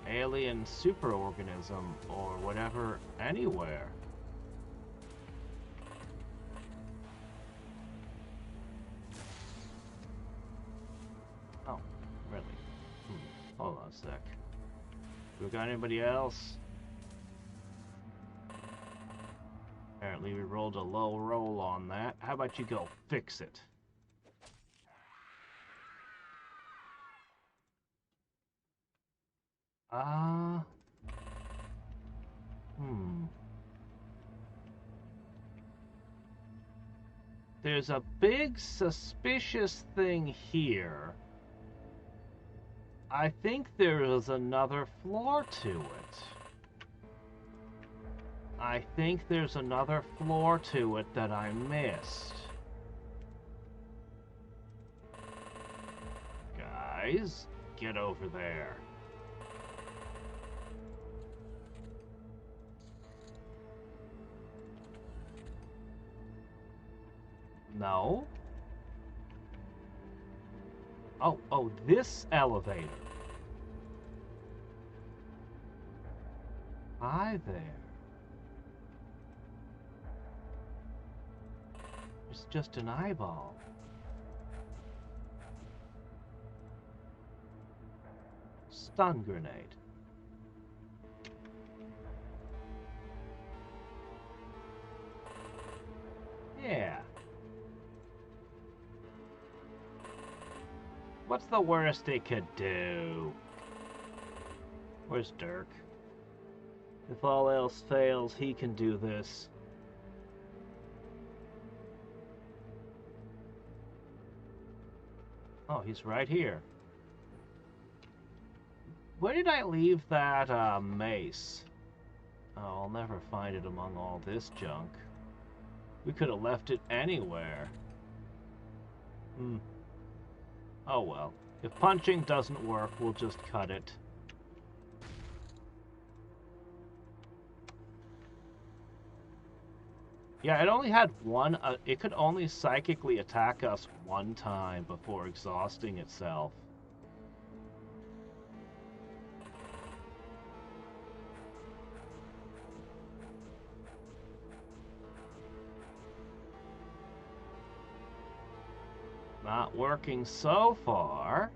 alien superorganism or whatever anywhere. Oh, really? Hold on a sec. We got anybody else? Apparently we rolled a low roll on that. How about you go fix it? There's a big suspicious thing here. I think there is another floor to it. I think there's another floor to it that I missed. Guys, get over there. No. Oh, this elevator. Hi there. It's just an eyeball. Stun grenade. Yeah. What's the worst it could do? Where's Dirk? If all else fails, he can do this. Oh, he's right here. Where did I leave that mace? Oh, I'll never find it among all this junk. We could have left it anywhere. Oh well. If punching doesn't work, we'll just cut it. Yeah, it only had one... it could only psychically attack us one time before exhausting itself. Not working so far.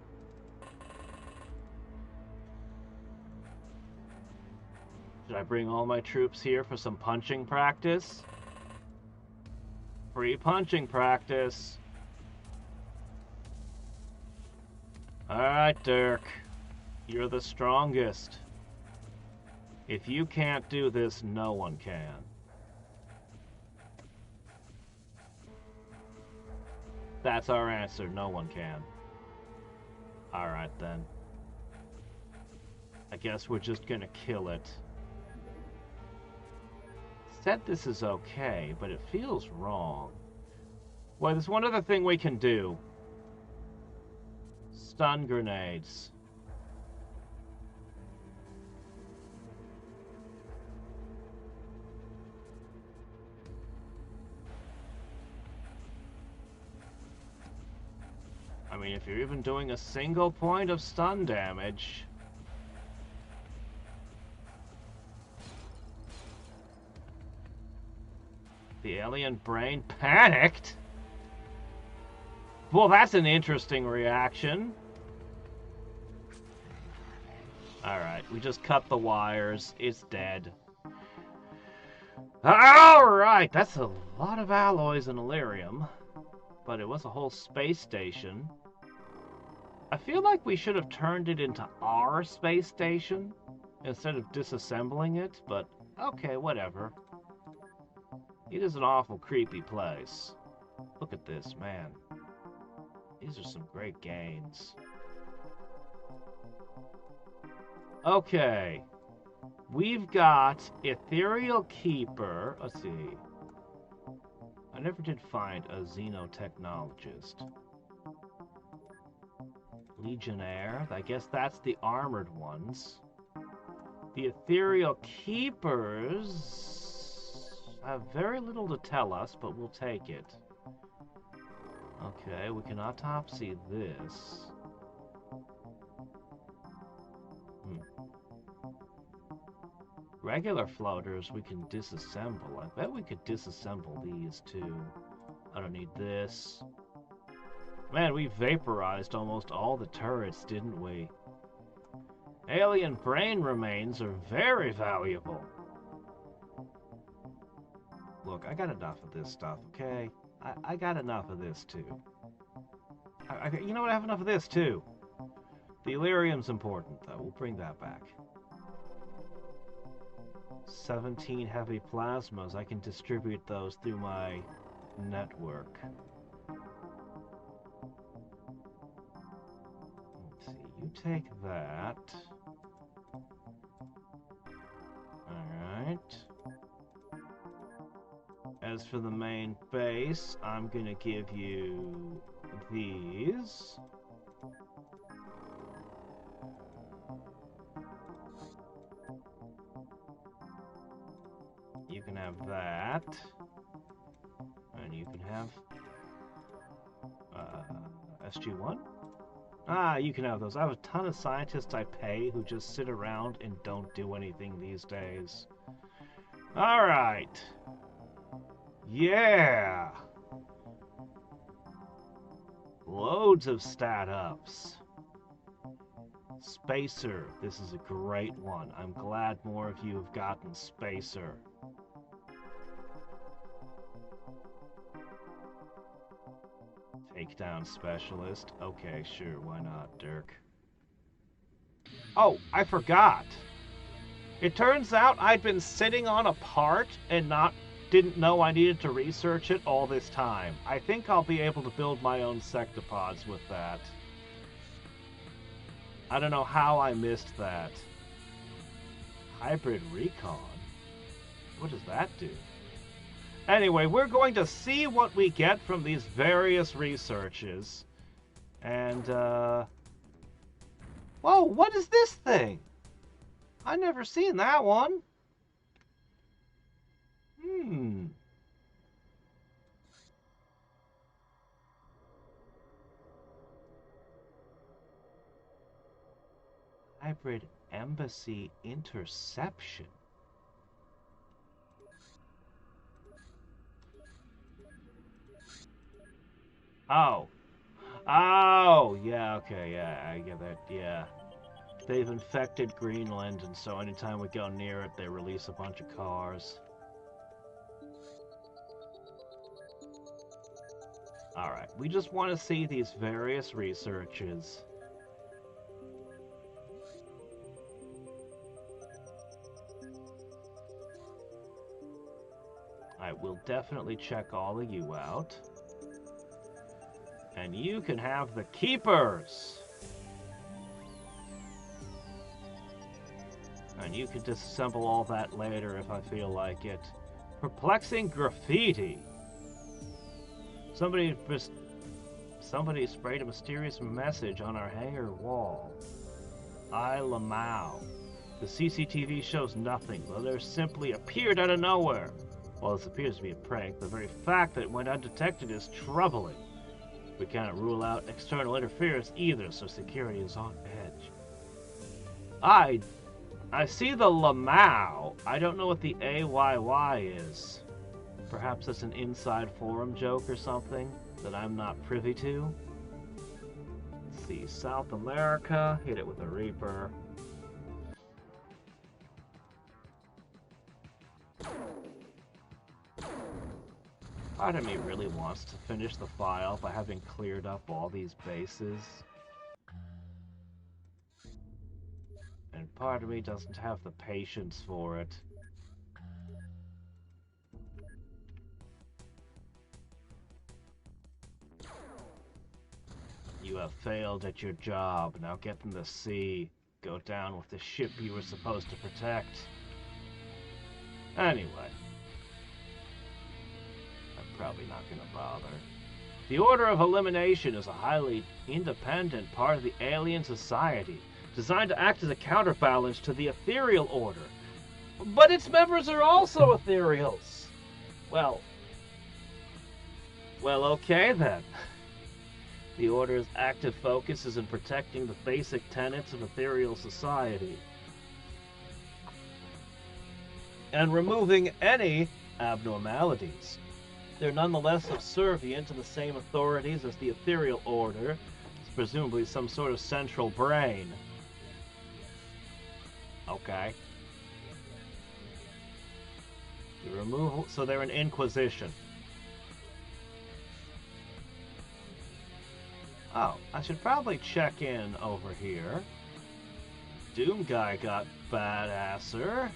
Should I bring all my troops here for some punching practice? Free punching practice. Alright, Dirk. You're the strongest. If you can't do this, no one can. That's our answer. No one can. Alright, then. I guess we're just gonna kill it. Said this is okay, but it feels wrong. Well, there's one other thing we can do. Stun grenades. I mean, if you're even doing a single point of stun damage... The alien brain panicked? Well, that's an interesting reaction. Alright, we just cut the wires. It's dead. Alright, that's a lot of alloys and Illyrium. But it was a whole space station. I feel like we should have turned it into our space station instead of disassembling it, but okay, whatever. It is an awful creepy place. Look at this, man. These are some great gains. Okay. We've got Ethereal Keeper. Let's see. I never did find a xenotechnologist. Legionnaire. I guess that's the armored ones. The Ethereal Keepers have very little to tell us, but we'll take it. Okay, we can autopsy this. Regular floaters we can disassemble. I bet we could disassemble these too. I don't need this. Man, we vaporized almost all the turrets, didn't we? Alien brain remains are very valuable. Look, I got enough of this stuff, okay? I got enough of this too. You know what? I have enough of this too. The Illyrium's important, though. We'll bring that back. 17 heavy plasmas. I can distribute those through my network. Let's see. You take that. Alright. As for the main base, I'm gonna give you these. You can have that. And you can have SG-1? Ah, you can have those. I have a ton of scientists I pay who just sit around and don't do anything these days. Alright. Yeah! Loads of stat ups. Spacer. This is a great one. I'm glad more of you have gotten Spacer. Takedown specialist. Okay, sure, why not, Dirk? Oh, I forgot. It turns out I'd been sitting on a part and didn't know I needed to research it all this time. I think I'll be able to build my own sectopods with that. I don't know how I missed that. Hybrid recon? What does that do? Anyway, we're going to see what we get from these various researches. And, whoa, what is this thing? I've never seen that one. Hybrid embassy interception. Oh. Oh, yeah, okay, yeah, I get that, yeah. They've infected Greenland, and so anytime we go near it, they release a bunch of cars. Alright, we just want to see these various researches. I will definitely check all of you out. And you can have the keepers! And you can disassemble all that later if I feel like it. Perplexing graffiti! Somebody sprayed a mysterious message on our hangar wall. I Lamau. The CCTV shows nothing. The letter simply appeared out of nowhere. While this appears to be a prank, the very fact that it went undetected is troubling. We cannot rule out external interference either, so security is on edge. I see the Lamau. I don't know what the AYY is. Perhaps it's an inside forum joke or something that I'm not privy to. Let's see, South America, hit it with a Reaper. Part of me really wants to finish the file by having cleared up all these bases. And part of me doesn't have the patience for it. You have failed at your job. Now get in the sea. Go down with the ship you were supposed to protect. Anyway. I'm probably not going to bother. The Order of Elimination is a highly independent part of the alien society, designed to act as a counterbalance to the Ethereal Order. But its members are also Ethereals! Well, okay then. The Order's active focus is in protecting the basic tenets of ethereal society and removing any abnormalities. They're nonetheless subservient to the same authorities as the Ethereal Order, presumably some sort of central brain. Okay. The removal, so they're an Inquisition. Oh, I should probably check in over here. Doom Guy got badasser.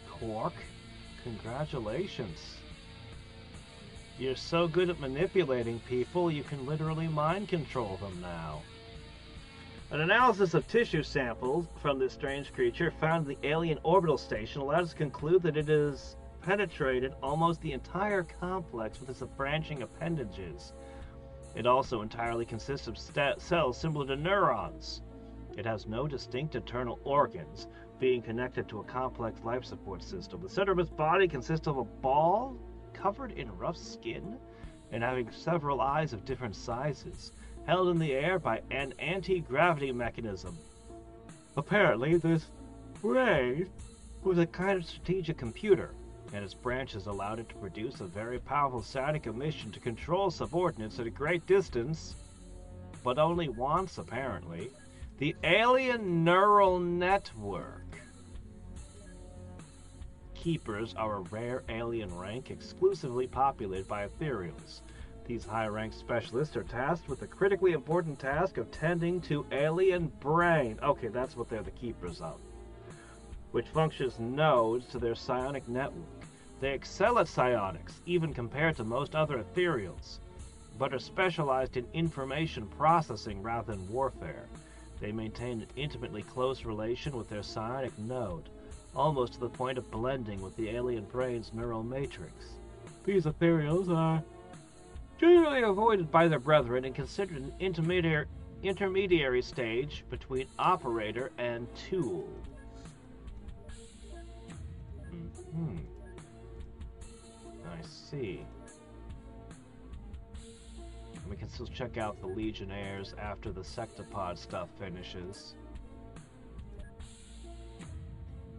Quark, congratulations. You're so good at manipulating people, you can literally mind control them now. An analysis of tissue samples from this strange creature found in the alien orbital station allowed us to conclude that it has penetrated almost the entire complex with its branching appendages. It also entirely consists of cells similar to neurons. It has no distinct internal organs, being connected to a complex life support system. The center of its body consists of a ball covered in rough skin and having several eyes of different sizes, held in the air by an anti-gravity mechanism. Apparently, this brain was a kind of strategic computer, and its branches allowed it to produce a very powerful static emission to control subordinates at a great distance, but only once, apparently. The Alien Neural Network. Keepers are a rare alien rank exclusively populated by Ethereals. These high-ranked specialists are tasked with the critically important task of tending to alien brain. Okay, that's what they're the keepers of. Which functions nodes to their psionic network. They excel at psionics, even compared to most other Ethereals, but are specialized in information processing rather than warfare. They maintain an intimately close relation with their psionic node, almost to the point of blending with the alien brain's neural matrix. These Ethereals are generally avoided by their brethren and considered an intermediary stage between operator and tool. I see. We can still check out the Legionnaires after the Sectopod stuff finishes.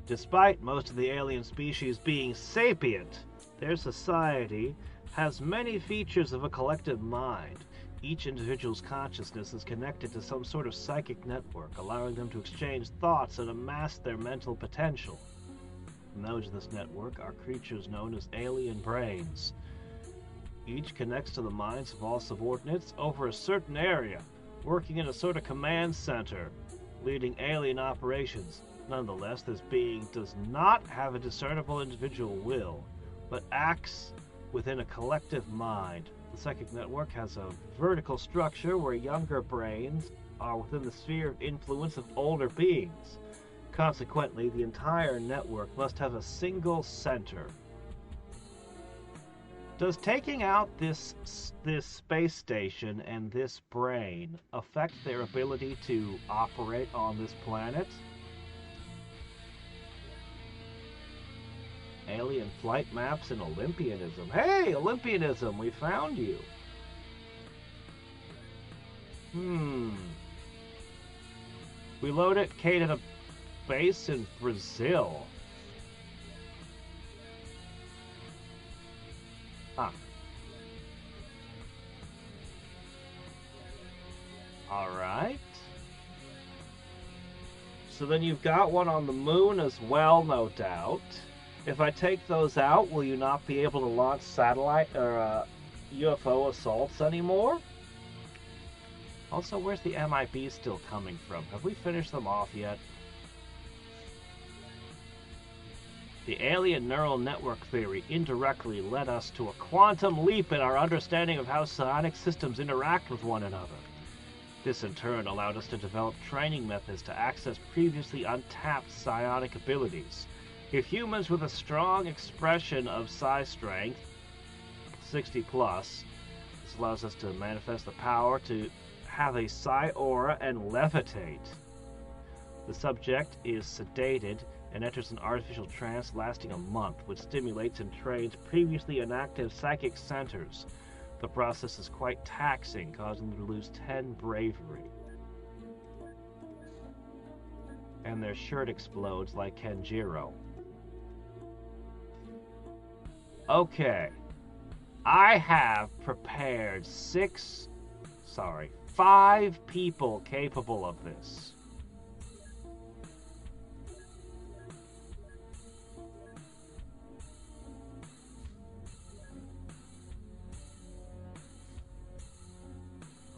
Despite most of the alien species being sapient, their society has many features of a collective mind. Each individual's consciousness is connected to some sort of psychic network, allowing them to exchange thoughts and amass their mental potential. Nodes of this network are creatures known as alien brains. Each connects to the minds of all subordinates over a certain area, working in a sort of command center, leading alien operations. Nonetheless, this being does not have a discernible individual will, but acts within a collective mind. The psychic network has a vertical structure where younger brains are within the sphere of influence of older beings. Consequently, the entire network must have a single center. Does taking out this space station and this brain affect their ability to operate on this planet? Alien flight maps and Olympianism. Hey, Olympianism, we found you. We located a base in Brazil. Huh. Alright. So then you've got one on the moon as well, no doubt. If I take those out, will you not be able to launch satellite or UFO assaults anymore? Also, where's the MIB still coming from? Have we finished them off yet? The alien neural network theory indirectly led us to a quantum leap in our understanding of how psionic systems interact with one another. This in turn allowed us to develop training methods to access previously untapped psionic abilities. If humans with a strong expression of psi strength, 60 plus, this allows us to manifest the power to have a psi aura and levitate. The subject is sedated and enters an artificial trance lasting a month, which stimulates and trains previously inactive psychic centers. The process is quite taxing, causing them to lose 10 bravery. And their shirt explodes like Kenjiro. Okay. I have prepared 5 people capable of this.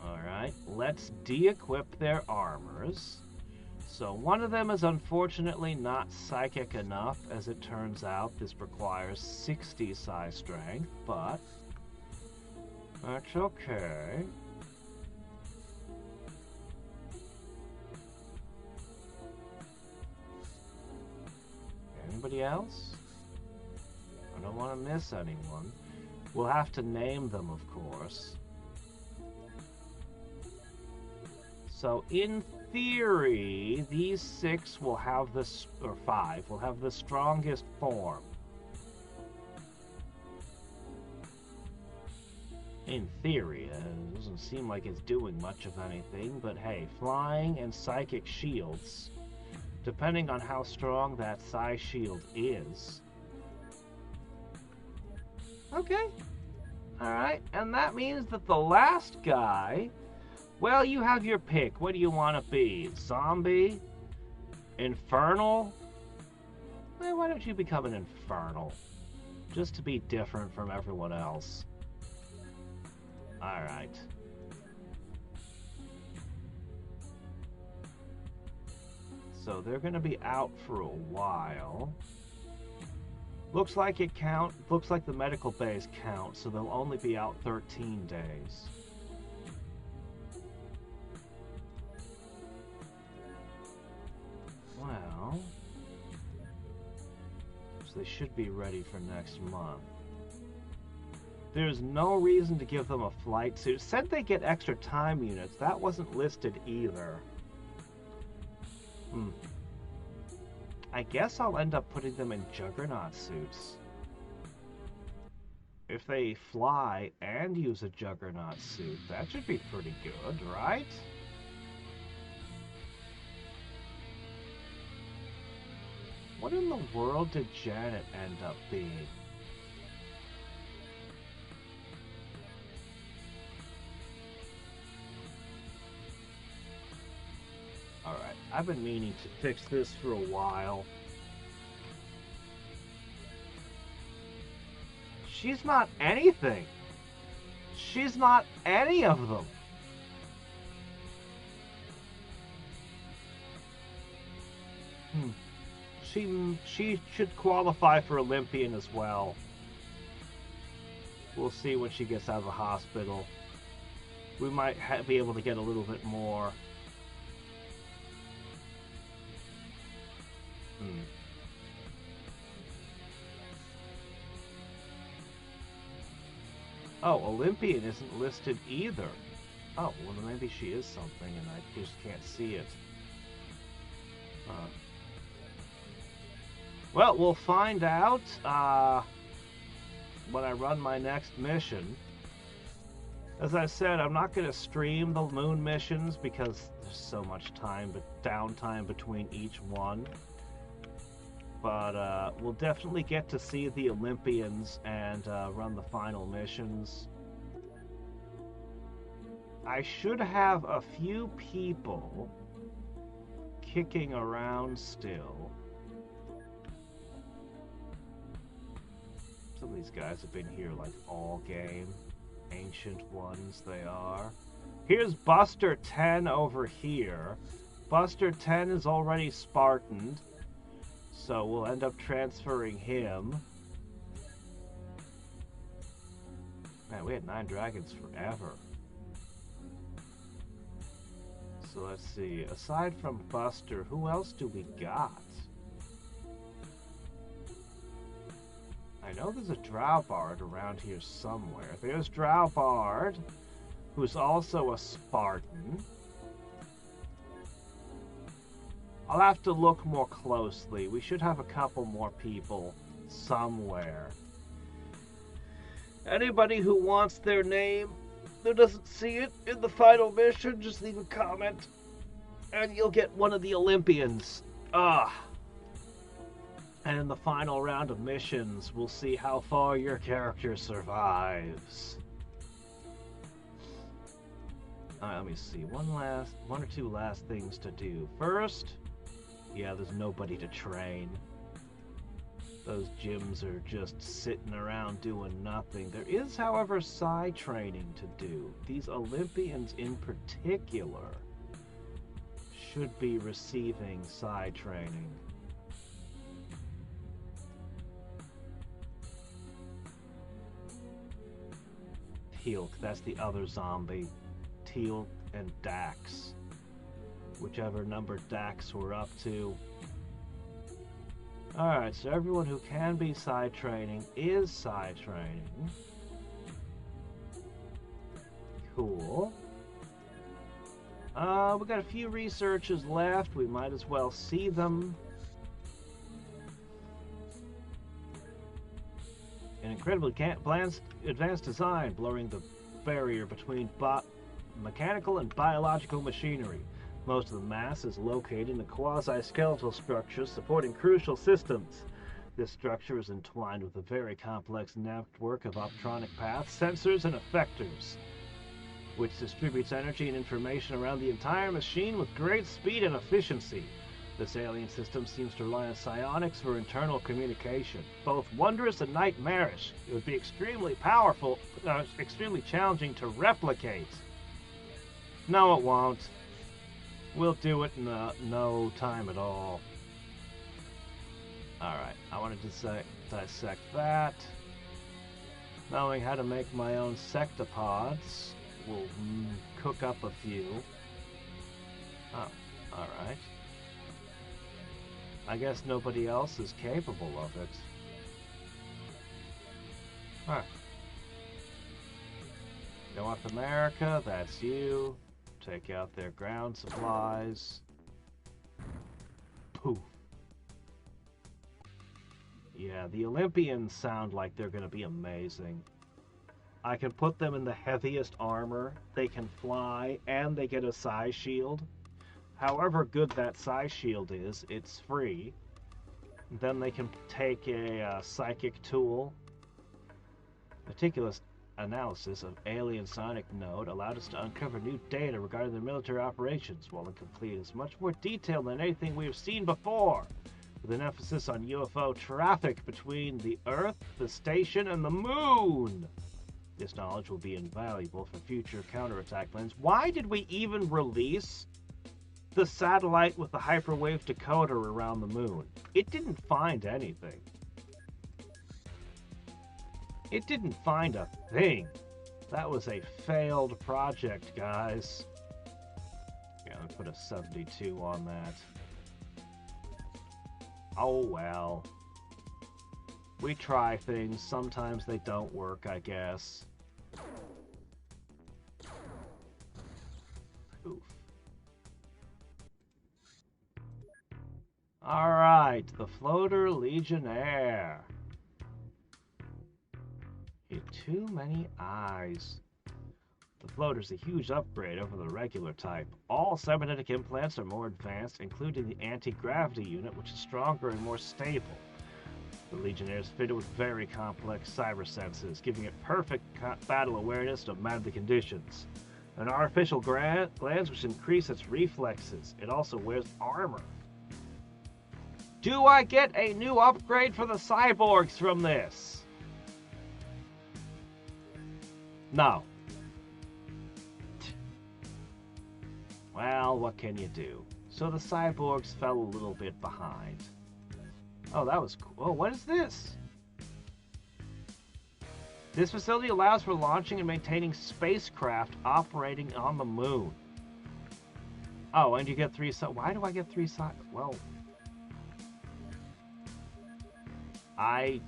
Alright, let's de-equip their armors. So one of them is unfortunately not psychic enough. As it turns out, this requires 60 psi strength, but that's okay. Anybody else? I don't want to miss anyone. We'll have to name them, of course. So in theory, these 6 will have this, or 5, will have the strongest form. In theory, it doesn't seem like it's doing much of anything, but hey, flying and psychic shields, depending on how strong that psi shield is. Okay. Alright, and that means that the last guy, well, you have your pick. What do you want to be? Zombie? Infernal? Well, why don't you become an infernal? Just to be different from everyone else. Alright. So they're going to be out for a while. Looks like the medical bays count, so they'll only be out 13 days. Well, so they should be ready for next month. There's no reason to give them a flight suit. It said they get extra time units. That wasn't listed either. I guess I'll end up putting them in Juggernaut suits. If they fly and use a Juggernaut suit, that should be pretty good, right? What in the world did Janet end up being? I've been meaning to fix this for a while. She's not anything. She's not any of them. She should qualify for Olympian as well. We'll see when she gets out of the hospital. We might be able to get a little bit more. Oh, Olympian isn't listed either. Oh, well then maybe she is something and I just can't see it. Well, we'll find out when I run my next mission. As I said, I'm not going to stream the moon missions because there's so much downtime between each one. But we'll definitely get to see the Olympians and run the final missions. I should have a few people kicking around still. Some of these guys have been here like all game. Ancient ones they are. Here's Buster 10 over here. Buster 10 is already Spartaned, so we'll end up transferring him. Man, we had 9 dragons forever. So let's see, aside from Buster, who else do we got? I know there's a Drowbard around here somewhere. There's Drowbard, who's also a Spartan. I'll have to look more closely. We should have a couple more people somewhere. Anybody who wants their name that doesn't see it in the final mission, just leave a comment and you'll get one of the Olympians. And in the final round of missions, we'll see how far your character survives. Alright, let me see. One or two last things to do. First, yeah, there's nobody to train. Those gyms are just sitting around doing nothing. There is, however, side training to do. These Olympians in particular should be receiving side training. Teal'c, that's the other zombie. Teal'c and Dax. Whichever number Dax we're up to. Alright, so everyone who can be side training is side training. Cool. We got a few researchers left. We might as well see them. An incredibly advanced design, blurring the barrier between mechanical and biological machinery. Most of the mass is located in a quasi-skeletal structure supporting crucial systems. This structure is entwined with a very complex network of optronic paths, sensors, and effectors, which distributes energy and information around the entire machine with great speed and efficiency. This alien system seems to rely on psionics for internal communication. Both wondrous and nightmarish, it would be extremely powerful, extremely challenging to replicate. No, it won't. We'll do it in no time at all. Alright, I wanted to dissect that. Knowing how to make my own sectopods, we'll cook up a few. Oh, alright. I guess nobody else is capable of it. Huh. North America, that's you. Take out their ground supplies. Poof. Yeah, the Olympians sound like they're going to be amazing. I can put them in the heaviest armor, they can fly, and they get a psi shield. However good that psi shield is, it's free. Then they can take a psychic tool. Meticulous analysis of alien sonic node allowed us to uncover new data regarding their military operations. While incomplete, is much more detailed than anything we have seen before, with an emphasis on UFO traffic between the Earth, the station, and the Moon. This knowledge will be invaluable for future counterattack plans. Why did we even release the satellite with the hyperwave decoder around the Moon? It didn't find anything. It didn't find a thing. That was a failed project, guys. Yeah, let me put a 72 on that. Oh well. We try things. Sometimes they don't work, I guess. Oof. Alright, the Floater Legionnaire. Too many eyes. The floater's a huge upgrade over the regular type. All cybernetic implants are more advanced, including the anti-gravity unit, which is stronger and more stable. The Legionnaire is fitted with very complex cyber senses, giving it perfect battle awareness no matter the conditions. An artificial glands which increase its reflexes. It also wears armor. Do I get a new upgrade for the cyborgs from this? No. Well, what can you do? So the cyborgs fell a little bit behind. Oh, that was cool. Oh, what is this? This facility allows for launching and maintaining spacecraft operating on the Moon. Oh, and you get 3 why do I get 3 well, I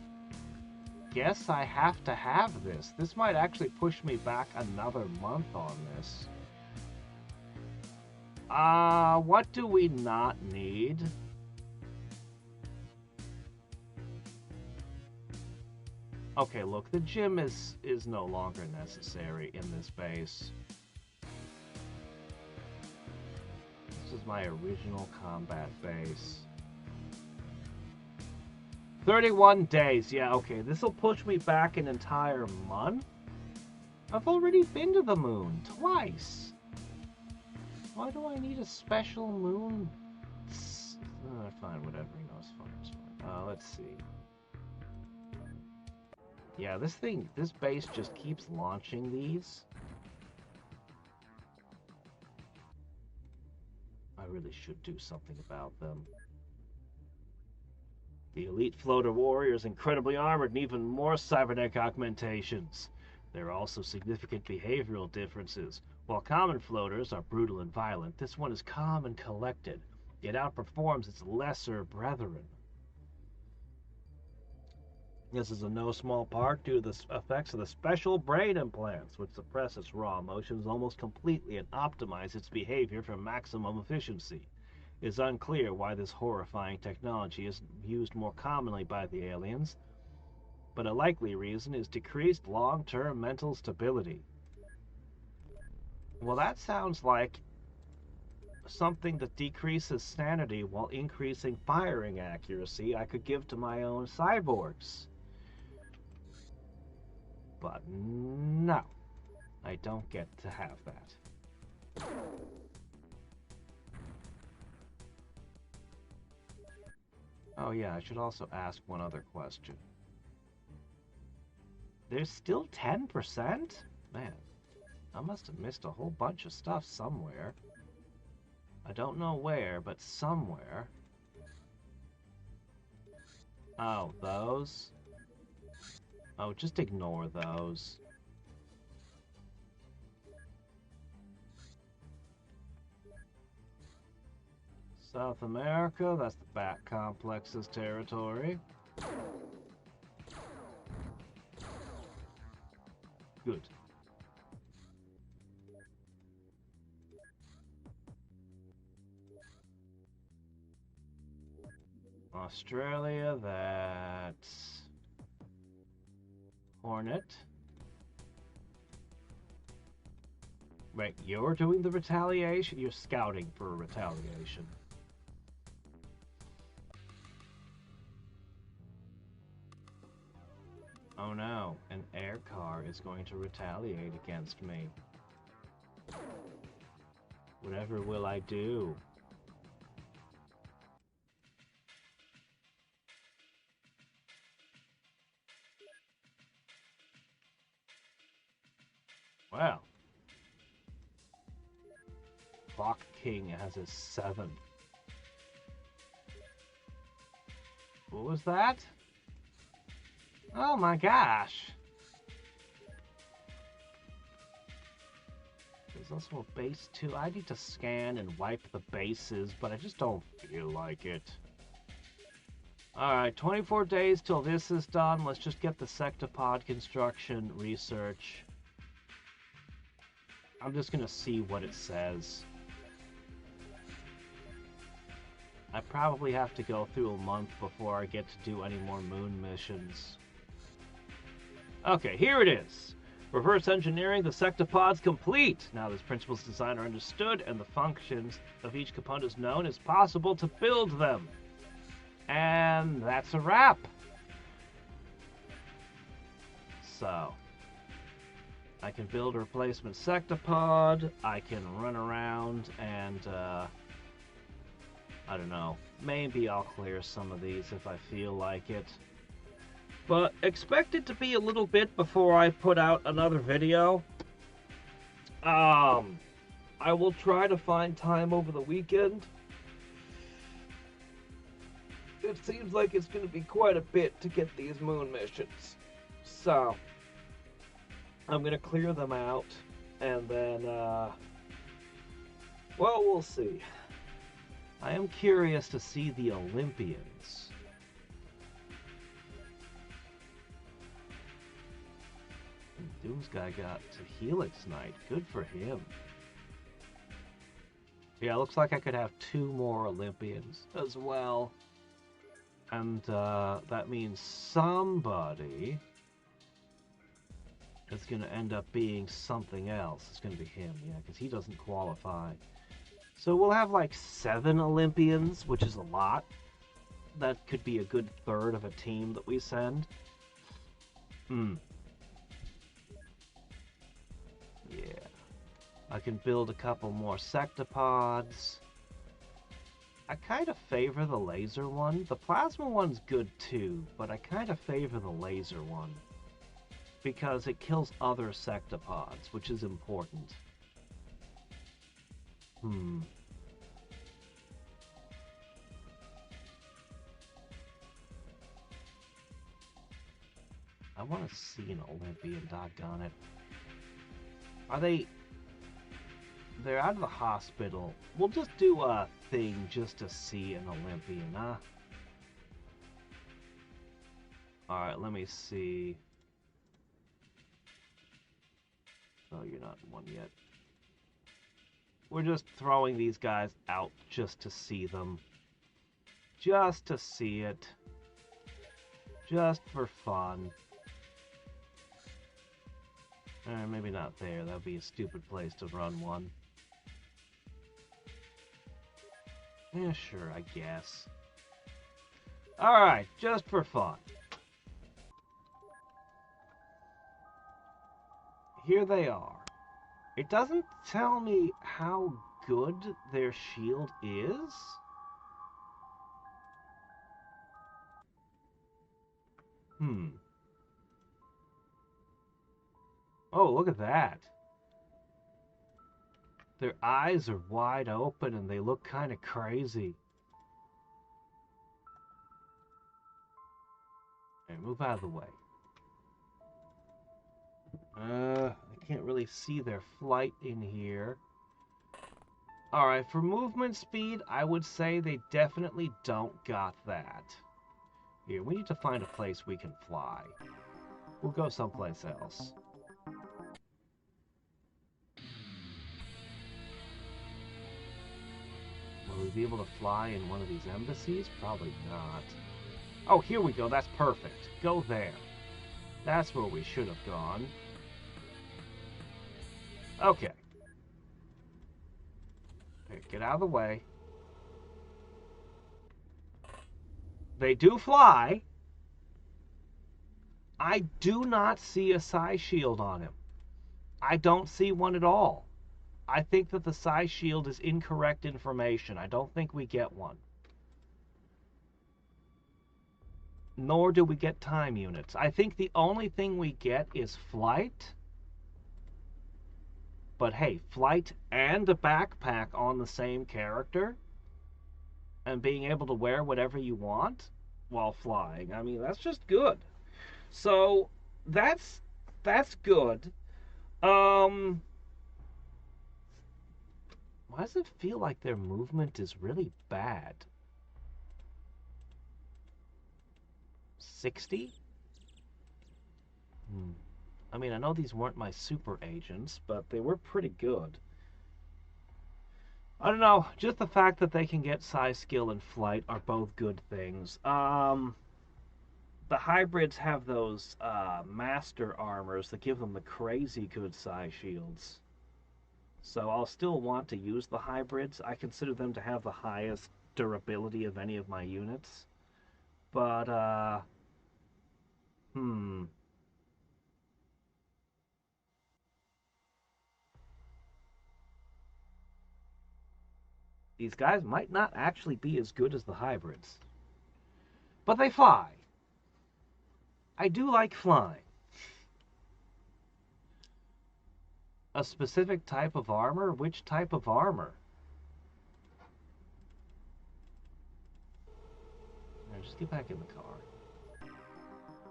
guess I have to have this. This might actually push me back another month on this. What do we not need? Okay, look, the gym is no longer necessary in this base. This is my original combat base. 31 days. Yeah, okay. This will push me back an entire month. I've already been to the Moon twice. Why do I need a special moon? Fine, whatever. You know, it's fine. It's fine. Let's see. Yeah, this base just keeps launching these. I really should do something about them. The elite floater warrior is incredibly armored and even more cybernetic augmentations. There are also significant behavioral differences. While common floaters are brutal and violent, this one is calm and collected. It outperforms its lesser brethren. This is in no small part due to the effects of the special brain implants, which suppress its raw emotions almost completely and optimize its behavior for maximum efficiency. It is unclear why this horrifying technology is used more commonly by the aliens, but a likely reason is decreased long-term mental stability. Well, that sounds like something that decreases sanity while increasing firing accuracy I could give to my own cyborgs. But no, I don't get to have that. Oh yeah, I should also ask one other question. There's still 10%? Man, I must have missed a whole bunch of stuff somewhere. I don't know where, but somewhere. Oh, those? Oh, just ignore those. South America, that's the Bat Complex's territory. Good. Australia, that's Hornet. Wait, you're doing the retaliation? You're scouting for a retaliation. Oh no, an air car is going to retaliate against me. Whatever will I do? Well, Clock King has a 7. What was that? Oh my gosh! There's also a base too. I need to scan and wipe the bases, but I just don't feel like it. Alright, 24 days till this is done. Let's just get the sectopod construction research. I'm just gonna see what it says. I probably have to go through a month before I get to do any more moon missions. Okay, here it is. Reverse engineering the sectopod's complete. Now this principle's design are understood and the functions of each component is known, it's possible to build them. And that's a wrap. So, I can build a replacement sectopod, I can run around and, I don't know, maybe I'll clear some of these if I feel like it. But expect it to be a little bit before I put out another video. I will try to find time over the weekend. It seems like it's going to be quite a bit to get these moon missions. So, I'm going to clear them out, and then, well, we'll see. I am curious to see the Olympians. And Doomsguy got to Helix Knight. Good for him. Yeah, it looks like I could have 2 more Olympians as well. And that means somebody is going to end up being something else. It's going to be him, yeah, because he doesn't qualify. So we'll have like 7 Olympians, which is a lot. That could be a good third of a team that we send. Yeah. I can build a couple more sectopods. I kind of favor the laser one. The plasma one's good too, but I kind of favor the laser one. Because it kills other sectopods, which is important. I want to see an Olympian, doggone it. Are they... They're out of the hospital. We'll just do a thing just to see an Olympian, huh? Alright, let me see. Oh, you're not in one yet. We're just throwing these guys out just to see them. Just to see it. Just for fun. Maybe not there. That would be a stupid place to run one. Yeah, sure, I guess. Alright, just for fun. Here they are. It doesn't tell me how good their shield is. Oh, look at that. Their eyes are wide open and they look kind of crazy. Okay, move out of the way. I can't really see their flight in here. Alright, for movement speed, I would say they definitely don't got that. Here, we need to find a place we can fly. We'll go someplace else. Will we be able to fly in one of these embassies? Probably not. Oh, here we go. That's perfect. Go there. That's where we should have gone. Okay. Okay, get out of the way. They do fly. I do not see a psi shield on him. I don't see one at all. I think that the psi shield is incorrect information. I don't think we get one. Nor do we get time units. I think the only thing we get is flight. But hey, flight and a backpack on the same character and being able to wear whatever you want while flying. I mean, that's just good. So that's good. Why does it feel like their movement is really bad? 60? I mean, I know these weren't my super agents, but they were pretty good. I don't know, just the fact that they can get psi skill and flight are both good things. The hybrids have those master armors that give them the crazy good psi shields. So I'll still want to use the hybrids. I consider them to have the highest durability of any of my units. But, these guys might not actually be as good as the hybrids. But they fly. I do like flying. A specific type of armor? Which type of armor? Now, just get back in the car.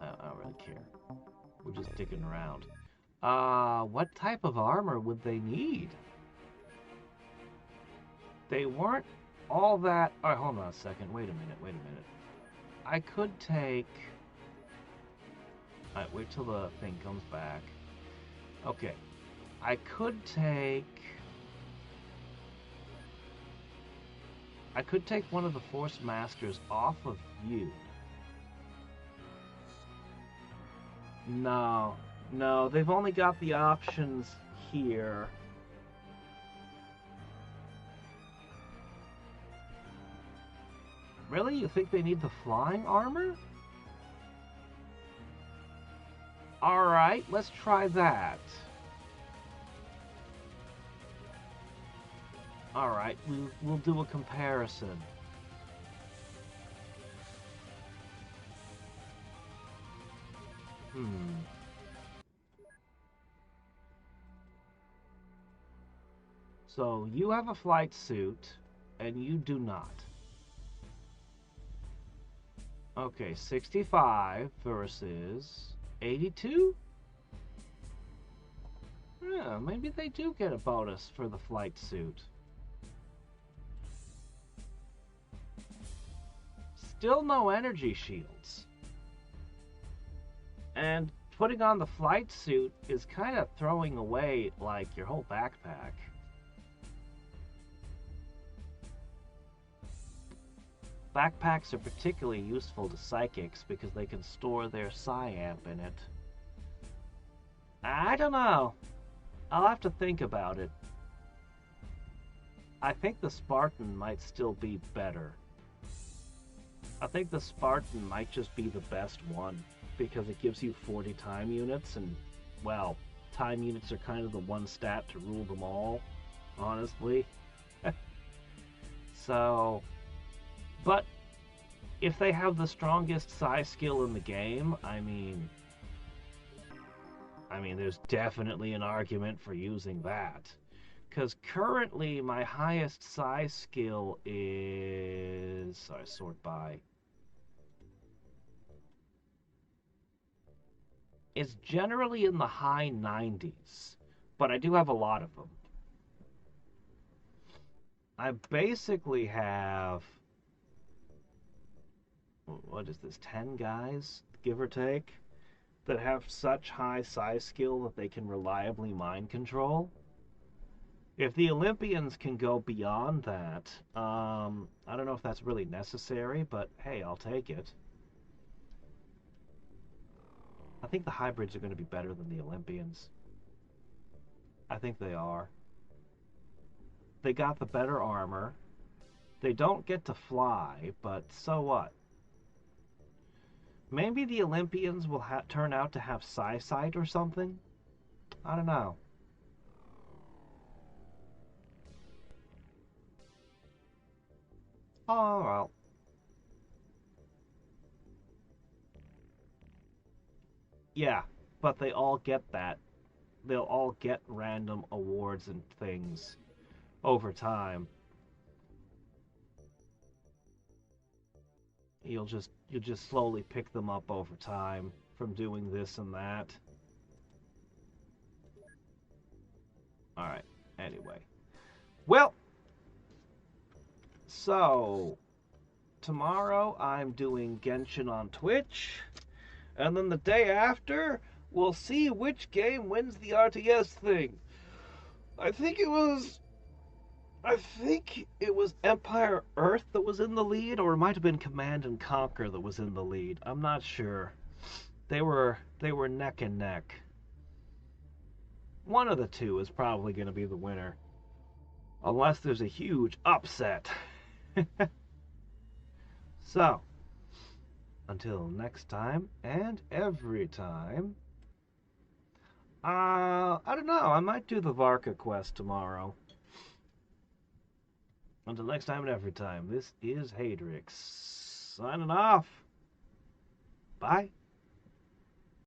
I don't really care. We're just dicking around. What type of armor would they need? They weren't all that... Alright, hold on a second. Wait a minute. I could take... Alright, wait till the thing comes back. Okay. I could take one of the Force Masters off of you. No, they've only got the options here. Really? You think they need the flying armor? Alright, let's try that. Alright, we'll do a comparison. So, you have a flight suit, and you do not. Okay, 65 versus 82? Yeah, maybe they do get a bonus for the flight suit. Still no energy shields. And putting on the flight suit is kind of throwing away, like, your whole backpack. Backpacks are particularly useful to psychics because they can store their psi-amp in it. I don't know. I'll have to think about it. I think the Spartan might still be better. I think the Spartan might just be the best one because it gives you 40 time units, and, well, time units are kind of the one stat to rule them all, honestly. So, but if they have the strongest psi skill in the game, I mean, there's definitely an argument for using that. Because currently, my highest psi skill is... Sorry, sort by. It's generally in the high 90s, but I do have a lot of them. I basically have... What is this, 10 guys, give or take, that have such high psi skill that they can reliably mind control. If the Olympians can go beyond that, I don't know if that's really necessary, but hey, I'll take it. I think the hybrids are going to be better than the Olympians. I think they are. They got the better armor. They don't get to fly, but so what? Maybe the Olympians will turn out to have psi-sight or something? I don't know. Oh, well. Yeah, but they all get that. They'll all get random awards and things over time. You'll just slowly pick them up over time from doing this and that. All right. Anyway. Well, so tomorrow I'm doing Genshin on Twitch, and then the day after we'll see which game wins the RTS thing. I think it was I think it was Empire Earth that was in the lead, or it might have been Command and Conquer that was in the lead. I'm not sure. They were neck and neck. One of the two is probably going to be the winner, unless there's a huge upset. So, until next time and every time, I don't know. I might do the Varka quest tomorrow. Until next time and every time, this is Hadriex signing off. Bye.